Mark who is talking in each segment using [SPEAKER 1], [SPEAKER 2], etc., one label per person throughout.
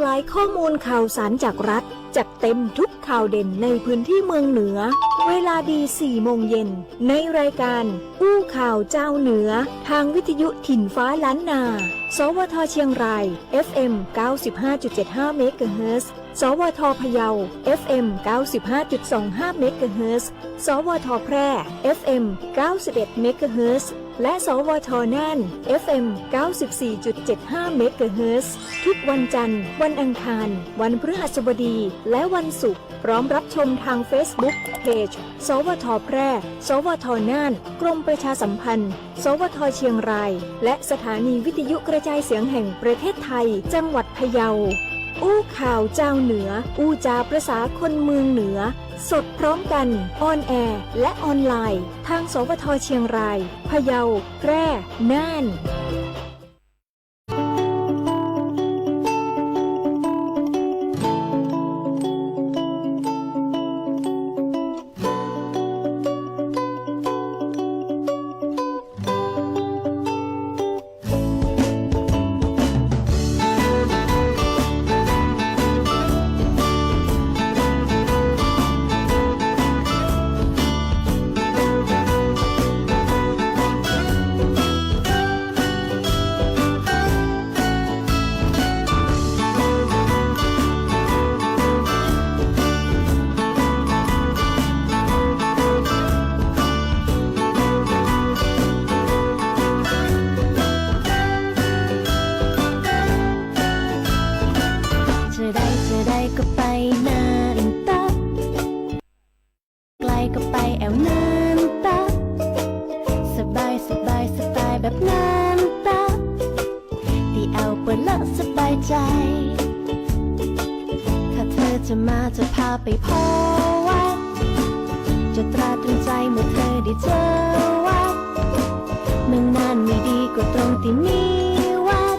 [SPEAKER 1] หลายข้อมูลข่าวสารจากรัฐจัดเต็มทุกข่าวเด่นในพื้นที่เมืองเหนือเวลาดี 4 โมงเย็นในรายการอู้ข่าวเจ้าเหนือทางวิทยุถิ่นฟ้าล้านนาสวทเชียงราย FM 95.75 เมกะเฮิรตซ์สวทพะเยา FM 95.25 เมกะเฮิรตซ์สวทแพร่ FM 91 เมกะเฮิรตซ์และสวทน่าน FM 94.75 เมกะเฮิรตซ์ทุกวันจันทร์วันอังคารวันพฤหัสบดีและวันศุกร์พร้อมรับชมทาง Facebook Page สวทแพร่สวทน่านกรมประชาสัมพันธ์สวทเชียงรายและสถานีวิทยุกระจายเสียงแห่งประเทศไทยจังหวัดพะเยาอู้ข่าวเจ้าเหนืออู้จาประษาคนเมืองเหนือสดพร้อมกันออนแอร์และออนไลน์ทางสวทเชียงรายพะเยาแพร่น่าน
[SPEAKER 2] ไปพอวัดจะตราตรึงใจเมื่อเธอได้เจอวัดเมืองนานไม่ดีกว่าตรงที่มีวัด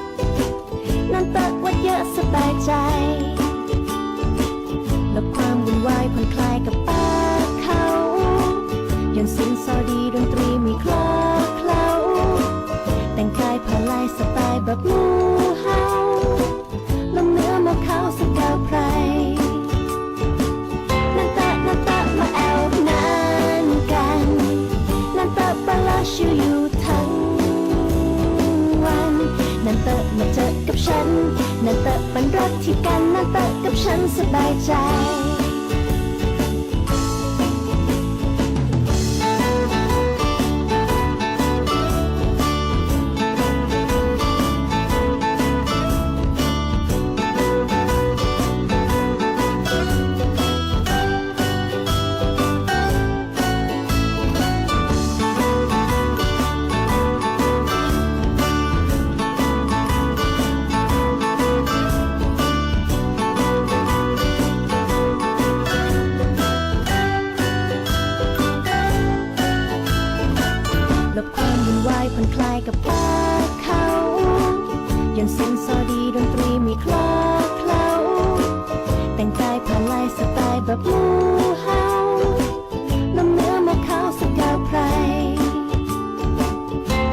[SPEAKER 2] นั่นเปิดวัดเยอะสบายใจลบความวุ่นวายผ่อนคลายกับป่าเขายันสิ้นซอดีดนตรีมีคลอเคล้าแต่งกายผ่าลายสไตล์แบบมูเฮาลมเนื้อมาเขาสกาวไพรชิวอยู่ทั้งวันนั่นเตอะมาเจอกับฉันนั่นเตอะเป็นรักที่กันนั่นเตอะกับฉันสบายใจผ่อนคลายกับป่าเขายันเสียงซอดีดนตรีมีคลอเคล้าแต่งกายผ่านลายสไตล์แบบมูเฮาลมเนื้อมาเขาสกาวไพร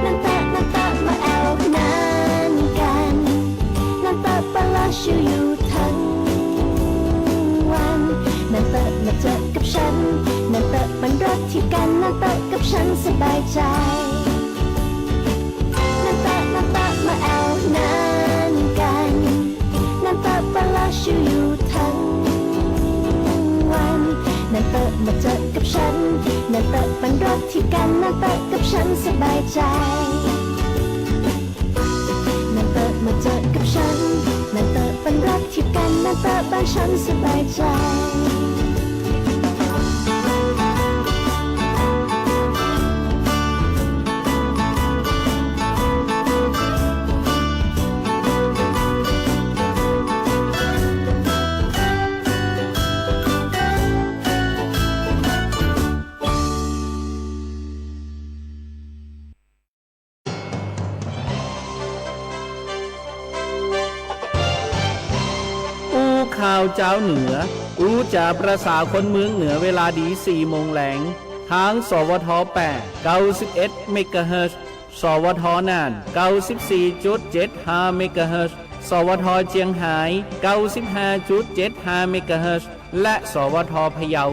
[SPEAKER 2] นั่นตะมาแอลนานกันนั่นตะปลาชิวอยู่ทั้งวันนั่นตะมาเจอกับฉันนั่นตะเป็นรักที่กันนั่นตะกับฉันสบายใจมาแอลนานกันนั่นเปิดปลาชิวอยู่ทั้งวันนั่นเปิดมาเจอกับฉันนั่นเปิดเป็นรักที่กันนั่นเปิดกับฉันสบายใจนั่นเปิดมาเจอกับฉันนั่นเปิดเป็นรักที่กันนั่นเปิดบ้านฉันสบายใจ
[SPEAKER 3] ข่าวเจ้าเหนืออู้จะประสาคนเมืองเหนือเวลาดี 4 โมงแหลงทางสวท8 91 เมกะเฮิรตซ์สวทน่าน 94.75 เมกะเฮิรตซ์ สวทเจียงไฮ้ 95.75 เมกะเฮิรตซ์และสวทพะเยา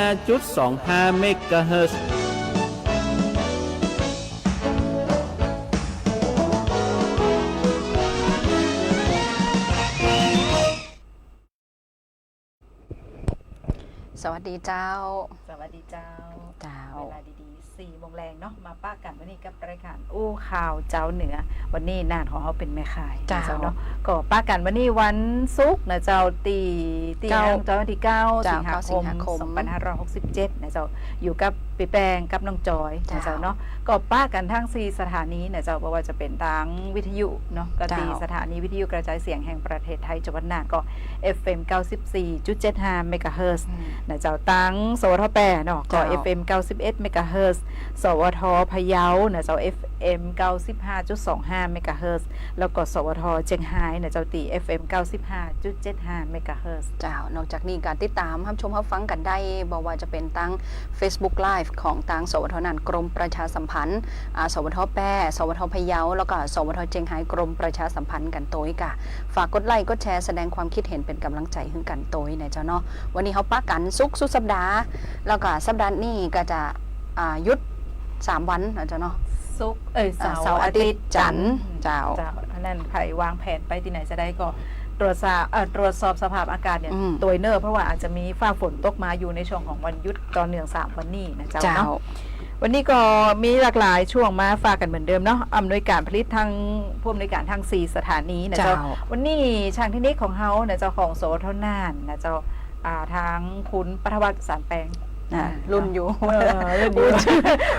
[SPEAKER 3] 95.25 เมกะเฮิรตซ์
[SPEAKER 4] สวัสดีเจ้า
[SPEAKER 5] สวัสดีเจ้า
[SPEAKER 4] เจ้า
[SPEAKER 5] เวลาดีๆ4 โมงแรงเนาะมาป้ากันวันนี้กับรายการอู้ข่าวเจ้าเหนือวันนี้นานของเขาเป็นแม่ขาย
[SPEAKER 4] เจ้า
[SPEAKER 5] เนาะก็ป้ากันวันนี้วันศุกร์นะเจ้าตีเจ้าวันที่9
[SPEAKER 4] เจ้า
[SPEAKER 5] สิงหา
[SPEAKER 4] 9
[SPEAKER 5] ค
[SPEAKER 4] สิง
[SPEAKER 5] ม
[SPEAKER 4] หาคม
[SPEAKER 5] 2567นะเจ้าอยู่กับปีแปงกับน้องจอยนะเจ้าเนาะก็ป้ากันทั้ง4สถานีนะเจ้าบ่ว่าจะเป็นทางวิทยุเนาะก็ตีสถานีวิทยุกระจายเสียงแห่งประเทศไทยจังหวัดน่านก็ FM 94.75 เมกะเฮิรตซ์นะเจ้าตั้งสวทแปเนาะก็ FM 91 เมกะเฮิรตซ์สวทพะเยานะเจ้า FM 95.25 เมกะเฮิรตซ์แล้วก็สวทเชียงไฮ้นะเจ้าตี FM 95.75 เมกะเฮิรตซ์
[SPEAKER 4] เจ้านอกจากนี้การติดตามรับชมรับฟังกันได้บอกว่าจะเป็นตั้ง Facebook Live ของตั้งสวทน่านกรมประชาสัมพันธ์สวทแปสวทพะเยาแล้วก็สวทเชียงไฮ้กรมประชาสัมพันธ์กันโต้ยกะฝากกดไลค์กดแชร์แสดงความคิดเห็นเป็นกำลังใจให้กันโต้ยนะเจ้าเนาะวันนี้เขาปักกันสุกสัปดาห์แล้วก็สัปดาห์นี้ก็จะหยุด3 วันนะเจ้าเนาะ
[SPEAKER 5] ศุกร์เสา
[SPEAKER 4] เสาร์
[SPEAKER 5] ร์
[SPEAKER 4] อา
[SPEAKER 5] อา
[SPEAKER 4] ทิ
[SPEAKER 5] ทิ
[SPEAKER 4] ต
[SPEAKER 5] ต
[SPEAKER 4] ย์
[SPEAKER 5] ย์
[SPEAKER 4] จันทร์เจ้า
[SPEAKER 5] อันนั้นใครวางแผนไปที่ไหนจะได้ก็ตรวจสอบสภาพอากาศเนี่ย
[SPEAKER 4] อืม
[SPEAKER 5] ตัวเนอร์เพราะว่าอาจจะมีฟ้าฝนตกมาอยู่ในช่วงของวันหยุดตอนเนื่อง3 วันนี้นะเจ้า
[SPEAKER 4] เจ้า
[SPEAKER 5] เนาะวันนี้ก็มีหลากหลายช่วงมาฝากกันเหมือนเดิมเนาะอำนวยการผลิตทางผู้อำนวยการทาง4 สถานีนะเจ้า
[SPEAKER 4] เจ้า
[SPEAKER 5] วันนี้ช่างเทคนิคของเฮานะเจ้าของโสทน่านนะเจ้าทางคุณปฐวัฒน์สารแปลง
[SPEAKER 4] รุ่นอยู่
[SPEAKER 5] รุ่นอยู่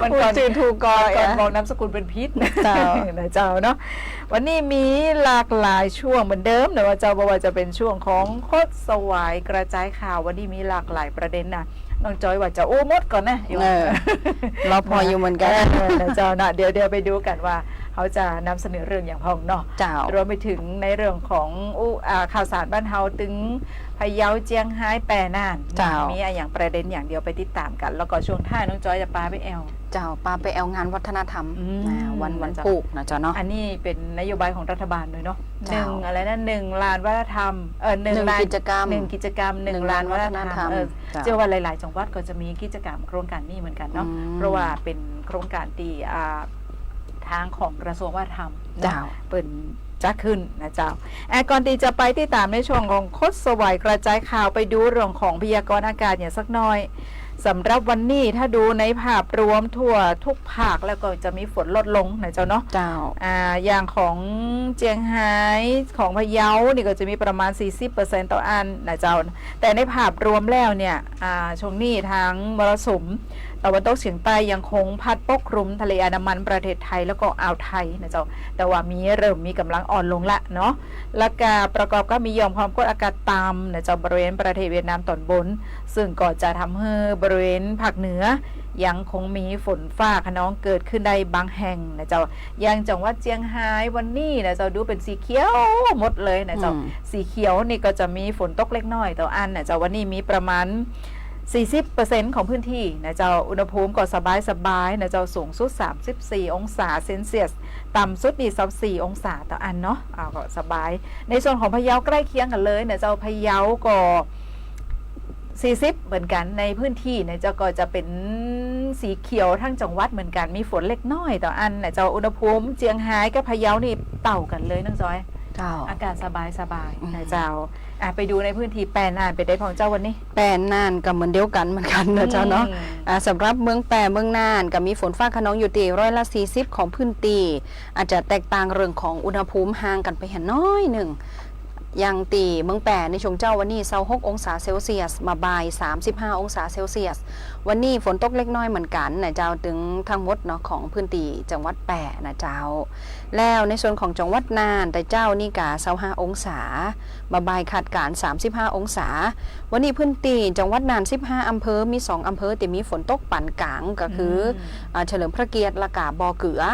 [SPEAKER 5] มันก่อน
[SPEAKER 4] จืนถูกกอย
[SPEAKER 5] ก่อนบอกนามสกุลเป็นพิษนะ
[SPEAKER 4] เจ้า
[SPEAKER 5] นะเจ้าเนาะวันนี้มีหลากหลายช่วงเหมือนเดิมนะว่าเจ้าบอกว่าจะเป็นช่วงของโคตรสวายกระจายข่าววันนี้มีหลากหลายประเด็นนะน้องจอยว่าจะโอ้มดก่อนนะ
[SPEAKER 4] เราพออยู่เหมือนกัน
[SPEAKER 5] นะเจ้านะเดี๋ยวไปดูกันว่าเขาจะนำเสนอเรื่องอย่างพองเนาะ
[SPEAKER 4] เจ้าร
[SPEAKER 5] วมไปถึงในเรื่องของข่าวสารบ้านเฮาถึงพะเยาเจียงไฮ้แปรน่าน
[SPEAKER 4] เจ้า
[SPEAKER 5] มีอย่างประเด็นอย่างเดียวไปติดตามกัน แล้วก็ช่วงท้ายน้องจอยจะปาไปแอล
[SPEAKER 4] เจ้าปาไปแอลงานวัฒนธรรม
[SPEAKER 5] อืม
[SPEAKER 4] วัน
[SPEAKER 5] เจ้า
[SPEAKER 4] ปลูกนะเจ้าเนาะ
[SPEAKER 5] อันนี้เป็นนโยบายของรัฐบาลเลยเนาะห
[SPEAKER 4] เจ้า
[SPEAKER 5] นึ่งอะไรนะ1 ล้านวัฒนธรรม
[SPEAKER 4] หนึ่ง
[SPEAKER 5] 1 ล้าน
[SPEAKER 4] กิจกรรม
[SPEAKER 5] 1 กิจกรรม 1 ล้านวัฒนธรรม
[SPEAKER 4] เจ้า
[SPEAKER 5] เชื่อว่าหลาย ๆ จังหวัดก็จะมีกิจกรรมโครงการนี้เหมือนกันเนาะ
[SPEAKER 4] อืม
[SPEAKER 5] เพราะว่าเป็นโครงการที่ทางของกระทรวงวัฒนธรรม
[SPEAKER 4] เจ้า
[SPEAKER 5] เปิดจะขึ้นนะเจ้าก่อนที่จะไปที่ตามในช่วงของคดสวายกระจายข่าวไปดูเรื่องของพยากรณ์อากาศอย่างสักหน่อยสำหรับวันนี้ถ้าดูในภาพรวมทั่วทุกภาคแล้วก็จะมีฝนลดลงนะเจ้าเนาะ
[SPEAKER 4] เจ้า
[SPEAKER 5] อย่างของเจียงไฮ้ของพะเยานี่ก็จะมีประมาณ 40% ต่ออันนะเจ้าแต่ในภาพรวมแล้วเนี่ยช่วงนี้ทางมรสุมตะวันตกเฉียงใต้ยังคงพัดปกคลุมทะเลอันดามันประเทศไทยแล้วก็อ่าวไทยนะเจ้าแต่ว่าเริ่มมีกำลังอ่อนลงละเนาะแล้วก็ประกอบก็มีหย่อมความกดอากาศต่ำนะเจ้าบริเวณประเทศเวียดนามตอนบนซึ่งก็จะทำให้บริเวณภาคเหนือยังคงมีฝนฟ้าคะนองเกิดขึ้นได้บางแห่งนะเจ้าอย่างจังหวัดเจียงไฮ้วันนี้นะเจ้าดูเป็นสีเขียวหมดเลยนะเจ้าสีเขียวนี่ก็จะมีฝนตกเล็กน้อยต่ออันนะเจ้าวันนี้มีประมาณ40% ของพื้นที่นะเจ้าอุณหภูมิก็สบายนะเจ้าสูงสุด34 องศาเซนเซียสต่ำสุดนี่24 องศาต่ออันเนาะก็สบายในส่วนของพะเยาใกล้เคียงกันเลยนะเจ้าพะเยาก็40เหมือนกันในพื้นที่นะเจ้าก็จะเป็นสีเขียวทั้งจังหวัดเหมือนกันมีฝนเล็กน้อยต่ออันนะเจ้าอุณหภูมิเจียงไฮ้กับพะเยานี่เต่ากันเลยน้องจอย
[SPEAKER 4] เจ้า
[SPEAKER 5] อากาศสบายนะเจ้าไปดูในพื้นที่แปรน่านไปได้ของเจ้าวันนี้
[SPEAKER 4] แปรน่านก็เหมือนเดียวกันเหมือนกันนะเจ้าเนาะสำหรับเมืองแปรเมืองน่านก็มีฝนฟ้าคะนองอยู่ที่40%ของพื้นที่อาจจะแตกต่างเรื่องของอุณหภูมิห่างกันไปเห็นน้อยหนึ่งอย่างตีเมืองแปรในช่วงเจ้าวันนี้26 องศาเซลเซียสมาบ่าย35 องศาเซลเซียสวันนี้ฝนตกเล็กน้อยเหมือนกันนะเจ้าถึงทั้งหมดเนาะของพื้นที่จังหวัดแปรนะเจ้าแล้วในส่วนของจังหวัดน่านแต่เจ้านี่กะ25 องศามาบ่ายคาดการณ์35 องศาวันนี้พื้นที่จังหวัดน่าน15 อำเภอมี2 อำเภอแต่มีฝนตกปานกลางก็คือเฉลิมพระเกียรติและกะบ่อเกือ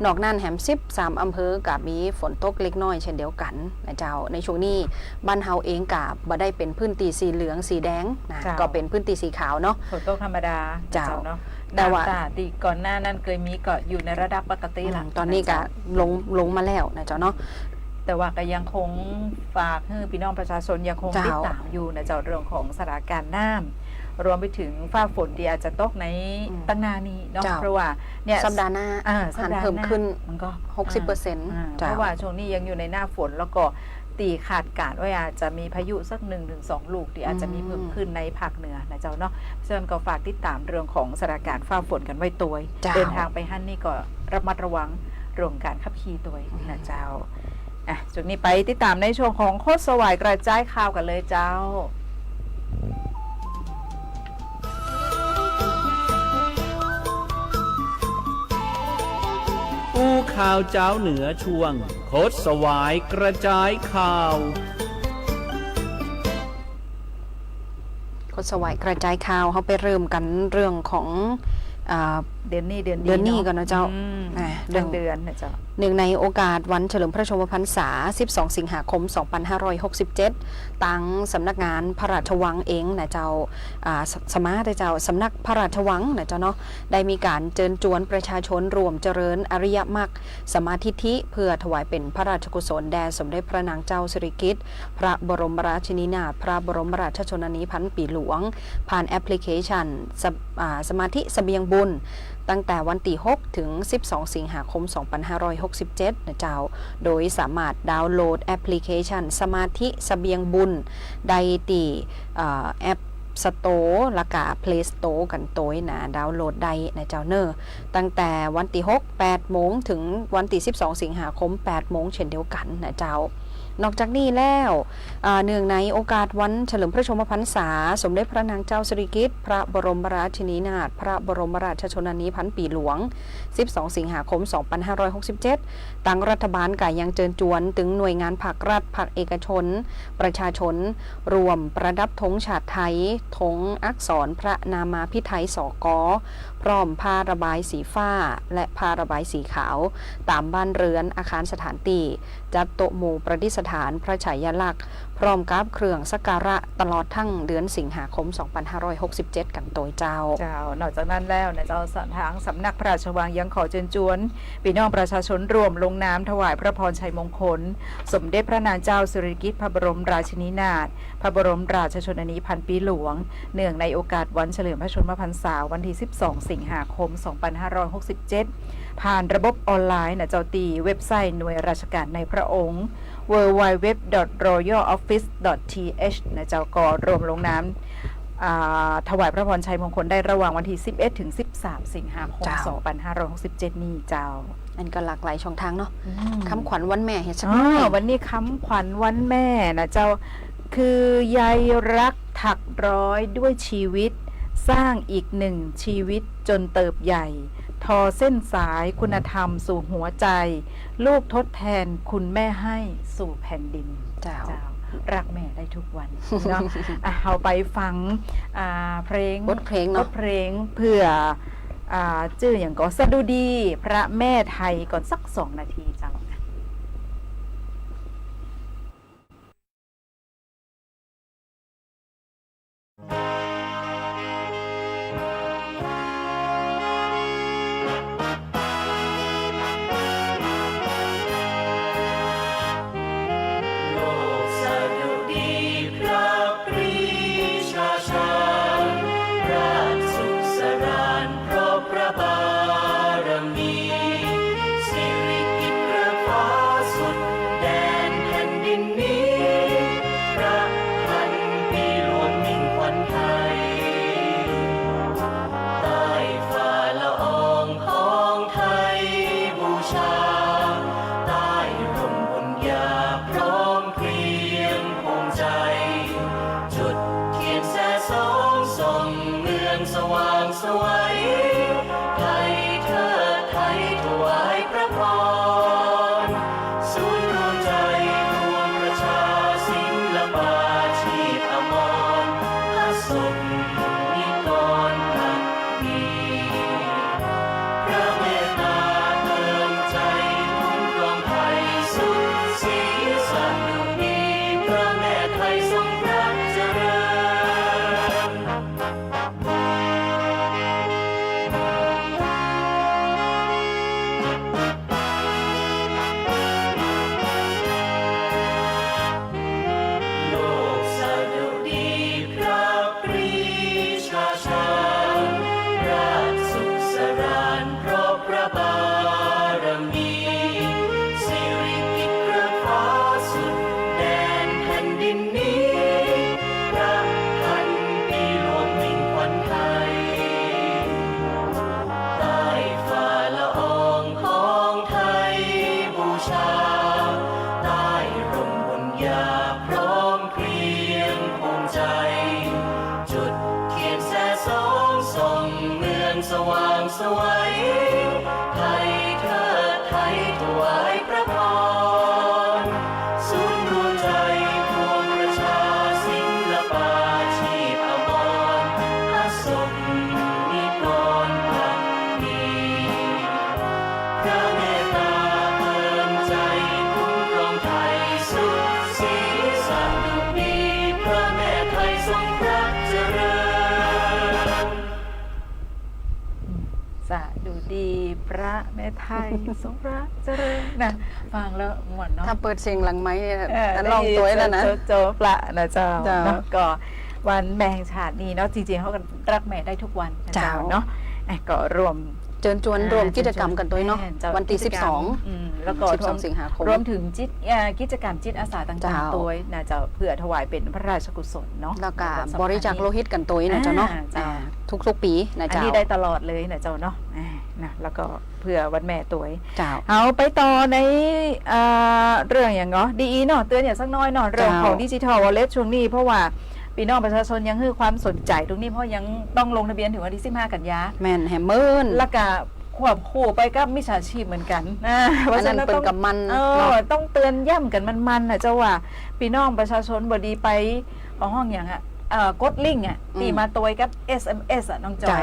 [SPEAKER 4] นอกนั้นแหม13 อำเภอกับมีฝนตกเล็กน้อยเช่นเดียวกันนะเจ้าในช่วงนี้บ้านเฮาเองกับบ่ได้เป็นพื้นที่สีเหลืองสีแดงนะก็เป็นพื้นที่สีขาวเนาะ
[SPEAKER 5] ฝนตกธรรมดา
[SPEAKER 4] เจ้า
[SPEAKER 5] เนาะ
[SPEAKER 4] แต่ว่า
[SPEAKER 5] น้ำตาดีก่อนหน้านั้นเคยมีก็อยู่ในระดับปกติละ
[SPEAKER 4] ตอนนี้ก็ลงมาแล้วนะเจ้าเนาะ
[SPEAKER 5] แต่ว่าก็ยังคงฝากให้พี่น้องประชาชนยังคงติดตามอยู่นะเจ้าเรื่องของสถานการณ์น้ำรวมไปถึงฟ้าฝนที่อาจจะตกในตั้งหนานี้เนาะเพราะว่าเนี่ย
[SPEAKER 4] สัปดาห์หน้าหันเพิ่มขึ้น
[SPEAKER 5] มันก็
[SPEAKER 4] 60%
[SPEAKER 5] เพราะว่าช่วงนี้ยังอยู่ในหน้าฝนแล้วก็ตีขาดการว่าอาจจะมีพายุสัก1-2 ลูกที่อาจจะมีเพิ่มขึ้นในภาคเหนือนะเจ้าเนาะเชิญก็ฝากติดตามเรื่องของสถานการณ์ฟ้าฝนกันไว้ตัวเดินทางไปฮั่นนี่ก็ระมัดระวังเรื่องการขับขี่ตัวนะเจ้าจุดนี้ไปติดตามในช่วงของโคตรสวายกระจายข่าวกันเลยเจ้า
[SPEAKER 3] อู้ข่าวเจ้าเหนือช่วงโคตรสวายกระจายข่าว
[SPEAKER 4] โคตรสวายกระจายข่าวเขาไปเริ่มกันเรื่องของ
[SPEAKER 5] เดือนนี้
[SPEAKER 4] ก่อนนะเจ้า
[SPEAKER 5] เดือนนะเจ้า
[SPEAKER 4] เนื่องในโอกาสวันเฉลิมพระชนมพรรษา12 สิงหาคม 2567ตั้งสำนักงานพระราชวังเองนะเจ้าสำนักพระราชวังนะเจ้าเนาะได้มีการเชิญชวนประชาชนรวมเจริญอริยมรรคสมาธิธิเพื่อถวายเป็นพระราชกุศลแด่สมเด็จพระนางเจ้าสิริกิติ์พระบรมราชินีนาถพระบรมราชชนนีพันปีหลวงผ่านแอปพลิเคชันสมาธิเสบียงบุญตั้งแต่วันที่ 6 ถึง 12 สิงหาคม 2567 นะเจ้าโดยสามารถดาวน์โหลดแอปพลิเคชันสมาธิเสบียงบุญได้ที่แอปสโตร์และก็ Play Store กันโต้ยนะดาวน์โหลดได้นะเจ้าเนอตั้งแต่วันที่ 6 8 โมงถึงวันที่ 12 สิงหาคม 8 โมงเช่นเดียวกันนะเจ้านอกจากนี้แล้วเนื่องในโอกาสวันเฉลิมพระชนมพรรษาสมเด็จพระนางเจ้าสิริกิติ์พระบรมราชินีนาถพระบรมราชชนนีพันปีหลวง12 สิงหาคม 2567ตั้งรัฐบาลก็ยังเชิญชวนถึงหน่วยงานภาครัฐภาคเอกชนประชาชนรวมประดับธงชาติไทยธงอักษรพระนามาภิไธยสก.พร้อมผ้าระบายสีฟ้าและผ้าระบายสีขาวตามบ้านเรือนอาคารสถานที่จัดโต๊ะหมู่ประดิษฐานพระฉายาลักษณ์พร้อมกับเครื่องสักการะตลอดทั้งเดือนสิงหาคม 2567 กันโดยเจ้
[SPEAKER 5] านอกจากนั้นแล้วนะเจ้าทางสำนักพระราชวังยังขอเชิญชวนพี่น้องประชาชนรวมลงน้ำถวายพระพรชัยมงคลสมเด็จพระนางเจ้าสิริกิติ์พระบรมราชินีนาถพระบรมราชชนนีพันปีหลวงเนื่องในโอกาสวันเฉลิมพระชนมพรรษาวันที่ 12 สิงหาคม 2567 ผ่านระบบออนไลน์นะเจ้าตีเว็บไซต์หน่วยราชการในพระองค์ www.royaloffice.th นะเจ้าก็รวมลงน้ำถวายพระพรชัยมงคลได้ระหว่างวันที่ 11 ถึง 13 สิงหาคม 2567 นี้เจ้า
[SPEAKER 4] อันก็หลากหลายช่องทางเนาะคำขวัญวันแม่เห็นใช่ไหม
[SPEAKER 5] วันนี้คำขวัญวันแม่นะเจ้าคือยายรักถักร้อยด้วยชีวิตสร้างอีกหนึ่งชีวิตจนเติบใหญ่ทอเส้นสายคุณธรรมสู่หัวใจลูกทดแทนคุณแม่ให้สู่แผ่นดินเจ้ารักแม่ได้ทุกวันเนาะเอาไปฟังเพลง
[SPEAKER 4] บทเพลงเนาะ
[SPEAKER 5] เพลงเพื่อชื่ออย่างก็สดุดีพระแม่ไทยก่อนสัก2 นาทีเจ้า
[SPEAKER 6] ส่องเมืองสว่างไสวยไทยเทิดไทยถวายพระพรศูนย์รวมใจปวงประชาศิลปาชีพอมรพระสมนิกรพักดีพระเมตตาเพิ่มใจคุ้มครองไทยสุขศรีสันดุดีพระแม่ไทยทรงพระเจริญ
[SPEAKER 5] สะดุดีพระแม่ไทยทรงพระเจริญนะฟังแล้วม่วนเนาะ
[SPEAKER 4] ถ้าเปิดเสียงหลังไม้เนี่ย
[SPEAKER 5] ได้
[SPEAKER 4] ลองตัวแล้วนะ
[SPEAKER 5] โจ๊กละนะเจ้า
[SPEAKER 4] เจ้า
[SPEAKER 5] เนาะก็วันแบ่งชาตินี้เนาะจริงๆเขาก็รักแม่ได้ทุกวันนะเจ้า
[SPEAKER 4] เจ้า
[SPEAKER 5] เนาะก็รวม
[SPEAKER 4] เชิญชวนรวมกิจกรรมกันตัวเนาะ
[SPEAKER 5] เจ้า
[SPEAKER 4] วันที่
[SPEAKER 5] กิจกรรมแล้วก็
[SPEAKER 4] 12 สิงหาคม
[SPEAKER 5] รวมถึงกิจกรรมจิตอาสาต่าง
[SPEAKER 4] เจ้า
[SPEAKER 5] ๆตัวนะเจ้าเพื่อถวายเป็นพระราชกุศลเนาะ
[SPEAKER 4] แล้วก็
[SPEAKER 5] สำคัญ
[SPEAKER 4] บริจาคโลหิตกันตัวนะเจ้าเนาะ
[SPEAKER 5] เจ้า
[SPEAKER 4] ทุกๆปีนะ
[SPEAKER 5] อัน
[SPEAKER 4] เจ้า
[SPEAKER 5] นี้ได้ตลอดเลยนะเจ้าเนาะนะแล้วก็เพื่อวันแม่ตัว
[SPEAKER 4] เจ้า
[SPEAKER 5] เอาไปต่อในเรื่องอย่างเนาะดีเนาะเตือนอย่างสักน้อยเนาะเรื่องของดิจิทัลวอลเล็ตช่วงนี้เพราะว่าพี่น้องประชาชนยังให้ความสนใจตรงนี้เพราะยังต้องลงทะเบียนถึงวันที่15 กันยา
[SPEAKER 4] แม่นแฮมเมิร์น
[SPEAKER 5] แล้วก็ควบคู่ไปกับมิจฉาชีพเหมือนกันเพราะ
[SPEAKER 4] อัน
[SPEAKER 5] ฉะ
[SPEAKER 4] นั้น
[SPEAKER 5] นั้น
[SPEAKER 4] เป็น
[SPEAKER 5] ต้อง
[SPEAKER 4] กับมัน
[SPEAKER 5] ต้องเตือนย่ำกันมันๆนะเจ้าว่าพี่น้องประชาชนบดีไปของห้องอย่างกดลิงก์ตีมาตัวกับ SMS น้องจอย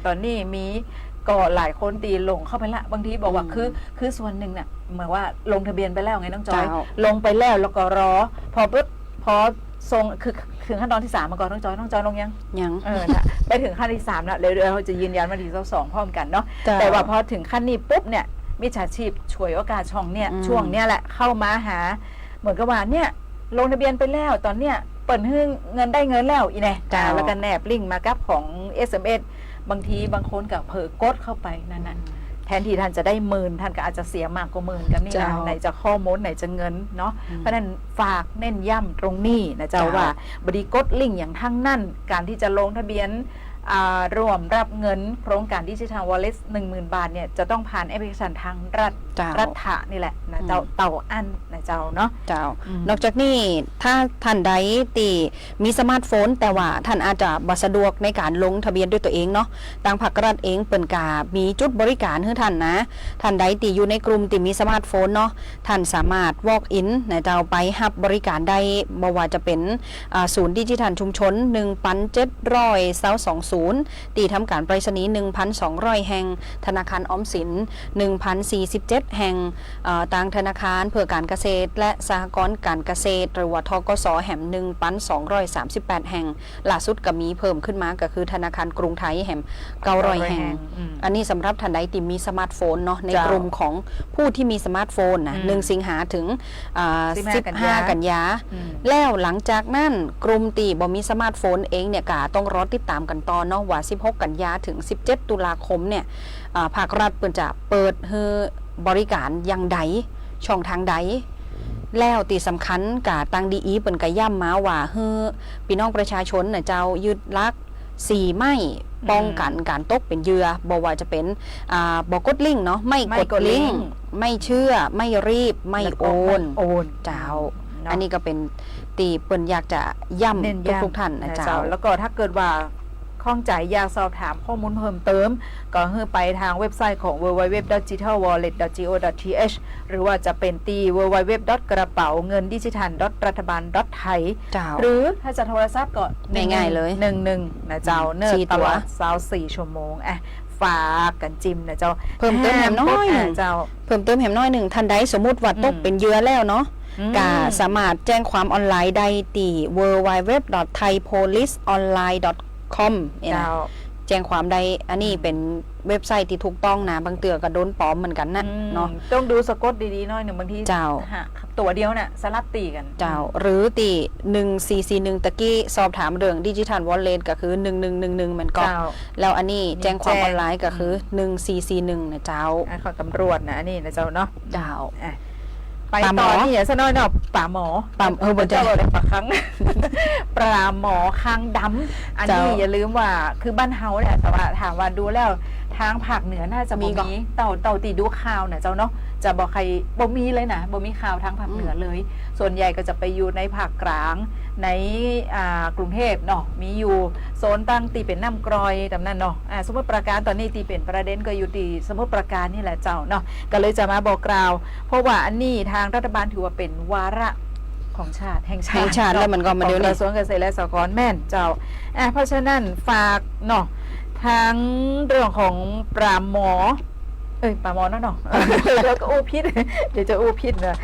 [SPEAKER 5] ตอนนี้มีก็หลายคนตีลงเข้าไปละบางทีบอกว่าคือส่วนหนึ่งเนี่ยเหมือนว่าลงทะเบียนไปแล้วไงน้องจอยลงไปแล้วก็รอพอส่งคือถึงขั้นตอนที่3มาก่อนน้องจอยลงยัง นะไปถึงขั้นที่3แล้วเดี๋ยวเราจะยืนยันวันที่2พร้อมกันเนาะแต่ว่าพอถึงขั้นนี้ปุ๊บเนี่ยมิจฉาชีพฉวยโอกาสช่วงเนี้ยแหละเข้ามาหาเหมือนกับว่าเนี่ยลงทะเบียนไปแล้วตอนเนี้ยเปิดให้เงินได้เงินแล้วอีแน่แล้วก็แนบลิงก์มากับของ SMS บางทีบางคนกับเผลอกดเข้าไปนั่นแทนที่ท่านจะได้หมื่นท่านก็อาจจะเสียมากกว่าหมื่นกันนี่นะไหนจะข้อมูลไหนจะเงินเนาะเพราะนั้นฝากเน้นย้ำตรงนี้นะเจ้าว่าบดีกดลิงก์อย่างทั้งนั้นการที่จะลงทะเบียนรวมรับเงินโครงการดิจิทัลวอลเล็ต 10,000 บาทเนี่ยจะต้องผ่านแอปพลิเคชันทางรัฐะนี่แหละนะเจ้าเต่าอันนะเจ้าเนาะ
[SPEAKER 4] เจ้านอกจากนี้ถ้าท่านใดตีมีสมาร์ทโฟนแต่ว่าท่านอาจจะบ่สะดวกในการลงทะเบียนด้วยตัวเองเนาะทางภาครัฐเองเปิ่นกามีจุดบริการให้ท่านนะท่านใดตีอยู่ในกลุ่มที่มีสมาร์ทโฟนเนาะท่านสามารถ walk in นะเจ้าไปรับบริการได้บ่ว่าจะเป็นศูนย์ดิจิทัลชุมชน 1,722 ศูนย์ตีทำการไปรษณีย์ 1,200 แห่งธนาคารออมสิน 1,047 แห่งต่างธนาคารเพื่อการเกษตรและสหกรณ์การเกษตรหรือว่าธกสแห่ง 1,238 แห่งล่าสุดก็มีเพิ่มขึ้นมาก็คือธนาคารกรุงไทยแห่ง 900 แห่งอันนี้สำหรับท่านใดที่มีสมาร์ทโฟนเนาะในกลุ่มของผู้ที่มีสมาร์ทโฟนนะ1 สิงหาถึง15 กันยาแล้วหลังจากนั้นกลุ่มตีบ่มีสมาร์ทโฟนเองเนี่ยก็ต้องรอติดตามกันต่อเนาะว่า16 กันยาถึง17 ตุลาคมเนี่ยภาครัฐเปิ่นจะเปิดให้บริการอย่างใดช่องทางใดแล้วตีสำคัญกับตังดีอีเปิ่นก็ย่ำมาว่าให้พี่น้องประชาชนน่ะเจ้ายึดหลัก4ไม่ป้องกันการตกเป็นเหยื่อบ่ว่าจะเป็นบ่กดลิงก์เนาะไม่กดลิงก์ไม่เชื่อไม่รีบไม่โอนเจ้าอันนี้ก็เป็นตีเปิ่นอยากจะย่ำทุกท่านนะเจ้า
[SPEAKER 5] แล้วก็ถ้าเกิดว่าข้องใจอยากสอบถามข้อมูลเพิ่มเติมก็ให้ไปทางเว็บไซต์ของ www.digitalwallet.go.th หรือว่าจะเป็นตี www. กระเป๋าเงินดิจิทัล รัฐบาล ไทย หรือถ้าจะโทรศัพท์ก็
[SPEAKER 4] ง่ายๆเลย
[SPEAKER 5] 11นะเจ้าเนิร์ตลอด24 ชั่วโมงฝากกันจิ้มนะเจ้า
[SPEAKER 4] เพิ่มเติมแหมน้อย
[SPEAKER 5] เจ้า
[SPEAKER 4] เพิ่มเติมแหมน้อยหนึ่งทันใดสมมุติว่าตกเป็นเหยื่อแล้วเนาะก็สามารถแจ้งความออนไลน์ได้ที่ www.thaipoliceonline.com แจ้งความได้อันนี้เป็นเว็บไซต์ที่ถูกต้องนะบางเตือก็โดนปลอมเหมือนกันนะเนาะ
[SPEAKER 5] ต้องดูสะกดดีๆหน่อยหนึ่งบางที
[SPEAKER 4] เจ้า
[SPEAKER 5] ตัวเดียวน่ะสลับตีกัน
[SPEAKER 4] เจ้าหรือตี1441ตะกี้สอบถามเรื่องดิจิทัลวอลเล็ตก็คือ1111มันก็แล้วอันนี้แจ้งความออนไลน์ก็คือ1441นะเจ้า
[SPEAKER 5] ของตำรวจนะอันนี้นะเจ้าเนาะ
[SPEAKER 4] เจ้า
[SPEAKER 5] ไป
[SPEAKER 4] ปลาหม
[SPEAKER 5] ต่
[SPEAKER 4] อ
[SPEAKER 5] อนี่ซะหน่อยเนาะป่าหมอ
[SPEAKER 4] บน
[SPEAKER 5] เจ้าอะไรปลาคัง ปลาหมอคางดำอันนี้
[SPEAKER 4] เจ้า
[SPEAKER 5] อย่าลืมว่าคือบ้านเฮาเนี่ยแต่ว่าถามว่าดูแล้วทางภาคเหนือน่าจะ
[SPEAKER 4] มี
[SPEAKER 5] บ่
[SPEAKER 4] ก่อน
[SPEAKER 5] มีเต่าตีดูข่าวเนี่ยเจ้าเนาะจะบอกใครบ่มีเลยนะบ่มีข่าวทางภาคเหนือเลย ส่วนใหญ่ก็จะไปอยู่ในภาคกลางในกรุงเทพเนาะมีอยู่โซนตั้งตีเป็นน้ำกรอยตำนั้นเนาะสมมติประการตอนนี้ตีเป็นประเด็นก็อยู่ตีสมมติประการนี่แหละเจ้าเนาะก็เลยจะมาบอกกล่าว เพราะว่าอันนี้ทางรัฐบาลถือว่าเป็นวาระของชาติแห่งชาติ
[SPEAKER 4] แห่งชาติแล้วมันก็มา
[SPEAKER 5] ข
[SPEAKER 4] เดี๋
[SPEAKER 5] อย ง
[SPEAKER 4] ว
[SPEAKER 5] ก
[SPEAKER 4] นี้
[SPEAKER 5] ระทรวงเกษตรและสหกรณ์แม่นเจ้าเพราะฉะนั้นฝากเนาะทางเรื่องของปลาหมอปลาหมอเนาะ แล้วก็อู้พิษ เดี๋ยวจะอู้พิษนะ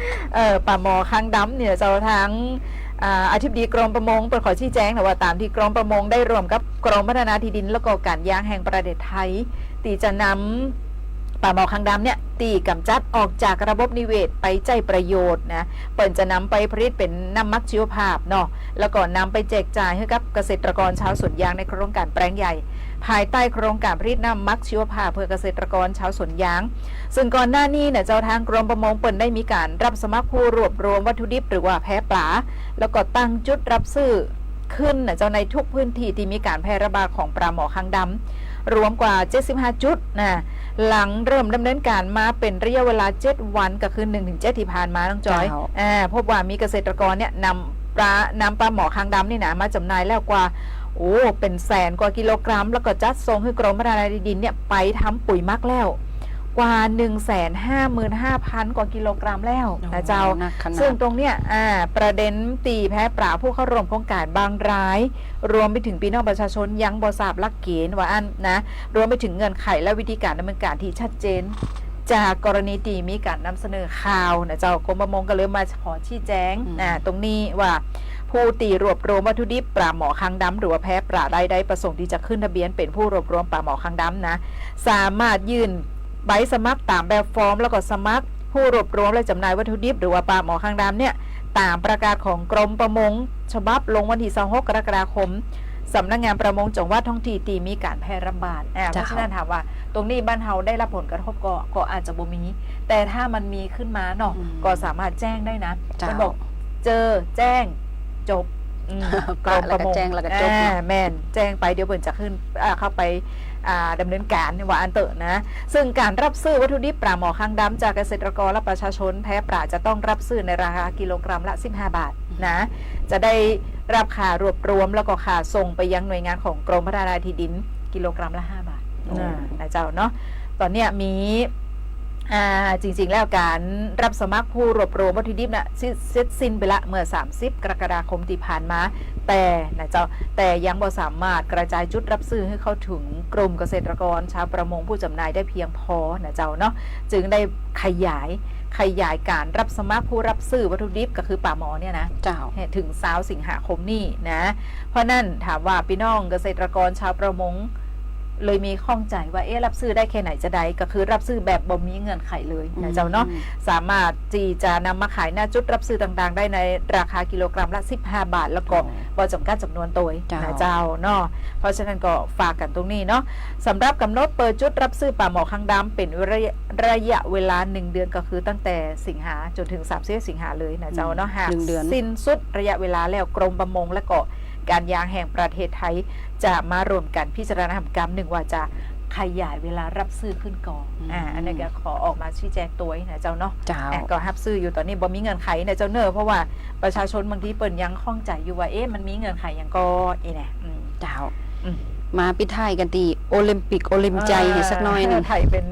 [SPEAKER 5] ปลาหมอคางดำเนี่ยเจ้าทางอธิบดีกรมประมงเปิดขอชี้แจงนะว่าตามที่กรมประมงได้ร่วมกับกรมพัฒนาที่ดินและก็การยางแห่งประเทศไทยตีจะนำปลาหมอคางดำเนี่ยตีกำจัดออกจากระบบนิเวศไปใจประโยชน์นะเปิ่นจะนำไปผลิตเป็นน้ำมักชีวภาพเนาะแล้วก็นำไปแจกจ่ายให้กับเกษตรกรชาวสวนยางในโครงการแปลงใหญ่ ภายใต้โครงการผลิตน้ำมักชีวภาพเพื่อเกษตรกรชาวสวนยาง ซึ่งก่อนหน้านี้เนี่ยเจ้าทางกรมประมงเปิ่นได้มีการรับสมัครผู้รวบรวมวัตถุดิบหรือว่าแพะปลาแล้วก็ตั้งจุดรับซื้อขึ้นนะเจ้าในทุกพื้นที่ที่มีการแพร่ระบาดของปลาหมอคางดำรวมกว่า75จุดนะหลังเริ่มดำเนินการมาเป็นระยะเวลา7วันก็คือ 1-7 ที่ผ่านมาน้องจอยพบว่ามีเกษตรกรเนี่ยนำปลาหมอคางดำนี่นะมาจำหน่ายแล้วกว่าเป็นแสนกว่ากิโลกรัมแล้วก็จัดส่งให้กรมพัฒนาที่ดินเนี่ยไปทำปุ๋ยมักแล้วกว่า 155,000 กว่ากิโลกรัมแล้วนะเจ้าซึ่งตรงเนี้ยประเด็นตีแพ้ปลาผู้เข้าร่วมโครงการบางราย รวมไปถึงพี่น้องประชาชนยังบ่ทราบหลักเกณฑ์ว่ารวมไปถึงเงื่อนไขและวิธีการดำเนินการที่ชัดเจน จากกรณีตีมีการนำเสนอข่าวนะเจ้ากรมประมงก็เลยมาขอชี้แจงตรงนี้ว่าผู้ตีรวบรวมวัตถุดิบปลาหมอคางดำหรือว่าแพะปลาใดๆประสงค์ที่จะขึ้นทะเบียนเป็นผู้รวบรวมปลาหมอคางดำนะสามารถยื่นใบสมัครตามแบบฟอร์มแล้วก็สมัครผู้รวบรวมและจำหน่ายวัตถุดิบหรือว่าปลาหมอคางดำเนี่ยตามประกาศของกรมประมงฉบับลงวันที่26 กรกฎาคมสำนักงานประมงจังหวัดท้องที่ตีมีการแพร่ระบาดเพราะฉะนั้นถามว่าตรงนี้บ้านเฮาได้รับผลกระทบก็อาจจะบ่มีแต่ถ้ามันมีขึ้นมาเนาะก็สามารถแจ้งได้นะมันบอกเจอแจ้งจบ
[SPEAKER 4] ก็แล้วก็แจ้งแล้วก็จบ
[SPEAKER 5] แม่นแจ้งไปเดี๋ยวเปิ่นจะขึ้นเข้าไปดำเนินการว่าอันเตอนะซึ่งการรับซื้อวัตถุดิบปลาหมอคางดำจากเกษตรกรและประชาชนแพ้ปลาจะต้องรับซื้อในราคากิโลกรัมละ15 บาทนะจะได้รับค่ารวบรวมแล้วก็ค่าส่งไปยังหน่วยงานของกรมพัฒนาที่ดินกิโลกรัมละ5 บาทนะเจ้าเนาะตอนเนี้ยมีจริงๆแล้วการรับสมัครผู้รวบรวมวัตถุดิบน่ะเสร็จสิ้นไปละเมื่อ30 กรกฎาคมที่ผ่านมาแต่ยังบ่สามารถกระจายจุดรับซื้อให้เข้าถึงกลุ่มเกษตรกรชาวประมงผู้จำหน่ายได้เพียงพอนะเจ้าเนาะจึงได้ขยายการรับสมัครผู้รับซื้อวัตถุดิบก็คือปลาหมอเนี่ยนะ
[SPEAKER 4] เจ้า
[SPEAKER 5] ถึง20 สิงหาคมนี้นะเพราะนั่นถามว่าพี่น้องเกษตรกรชาวประมงเลยมีข้องใจว่ารับซื้อได้แค่ไหนจะได้ก็คือรับซื้อแบบบ่มีเงื่อนไขเลยนะเจ้าเนาะสามารถที่จะนำมาขายหน้าจุดรับซื้อต่างๆได้ในราคากิโลกรัมละ15 บาทแล้วก็บ่จำกัดจำนวนตัวนะเจ้าเนาะเพราะฉะนั้นก็ฝากกันตรงนี้เนาะสำหรับกำหนดเปิดจุดรับซื้อปลาหมอคางดำเป็นระยะเวลา1 เดือนก็คือตั้งแต่สิงหาจนถึง30 สิงหาเลยนะเจ้าเนาะหากสิ้นสุดระยะเวลาแล้วกรมประมงและก็การยางแห่งประเทศไทยจะมารวมกันพิจารณากรรมหนึ่งว่าจะขยายเวลารับซื้อขึ้นก่อนอันนี้ก็ขอออกมาชี้แจงตัวนะเจ้าเนาะก็รับซื้ออยู่ตอนนี้บ่มีเงื่อนไขนะเจ้าเนอเพราะว่าประชาชนบางทีเปิ่นยังข้องใจอยู่ว่ามันมีเงื่อนไขอย่างก็เนี่ย
[SPEAKER 4] เจ้ามาปิดท้ายกันตีโอลิมปิกโอลิมใจสักหน่อยนึง
[SPEAKER 5] ไทยเป็น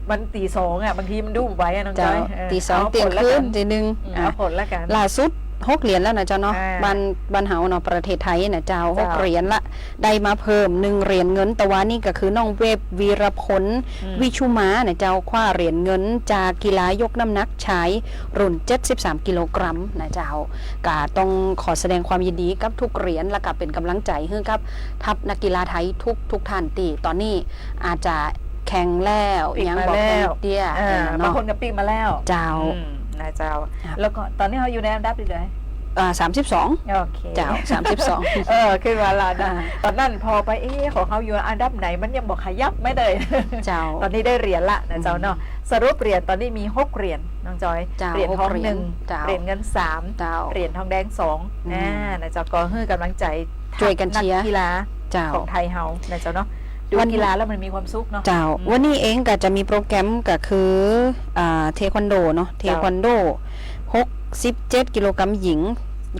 [SPEAKER 5] มันตี 2บางทีมันดูไว้น้องจอย
[SPEAKER 4] ตี 2เตียงคืนทีนึง
[SPEAKER 5] เอาผลแล้วกัน
[SPEAKER 4] ล่าสุด6 เหรียญแล้วนะเจ้าเนาะบ้านเฮาเนาะประเทศไทยนะเจ้า6 เหรียญละได้มาเพิ่ม1 เหรียญเงินแต่ว่านี่ก็คือน้องเวฟวีรพลวิชุมานะเจ้าคว้าเหรียญเงินจากกีฬายกน้ำหนักชายรุ่น73 กิโลกรัมนะเจ้าก็ต้องขอแสดงความยินดีกับทุกเหรียญและก็เป็นกำลังใจให้กับทัพนักกีฬาไทยทุกท่านตีตอนนี้อาจจะแข่งแล้ว
[SPEAKER 5] ยังบอกแข่ง
[SPEAKER 4] เตี้ย
[SPEAKER 5] บางคนก็ปีกมาแล้ว
[SPEAKER 4] เจ้า
[SPEAKER 5] นะเจ้าแล้วก็ตอนนี้เขาอยู่ในอันดับที่เลย
[SPEAKER 4] 32
[SPEAKER 5] โอเค
[SPEAKER 4] เจ้า32
[SPEAKER 5] ขึ้นมาแล้วนะตอนนั้นพอไปของเขาอยู่อันดับไหนมันยังบอกขยับไม่ได้
[SPEAKER 4] เจ้า
[SPEAKER 5] ตอนนี้ได้เหรียญละนะเจ้าเนาะสรุปเหรียญตอนนี้มี6 เหรียญ น้องจอย
[SPEAKER 4] เจ้า
[SPEAKER 5] เหรียญทอง
[SPEAKER 4] เหรียญ
[SPEAKER 5] 1
[SPEAKER 4] เจ้า
[SPEAKER 5] เหรียญเงิน3
[SPEAKER 4] เจ้า
[SPEAKER 5] เหรียญทองแดง2นะเจ้าก็ให้กำลังใจ
[SPEAKER 4] ช่วยกันเชียร์
[SPEAKER 5] นักีฬา
[SPEAKER 4] เจ้า
[SPEAKER 5] ของไทยเฮานะเจ้าเนาะดู
[SPEAKER 4] วัน
[SPEAKER 5] กีฬาแล้วมันมีความสุขเนาะ
[SPEAKER 4] เจ้าวันนี้เองก็จะมีโปรแกรมก็คือเทควันโดเนาะเทควันโด67กิโลกรัมหญิง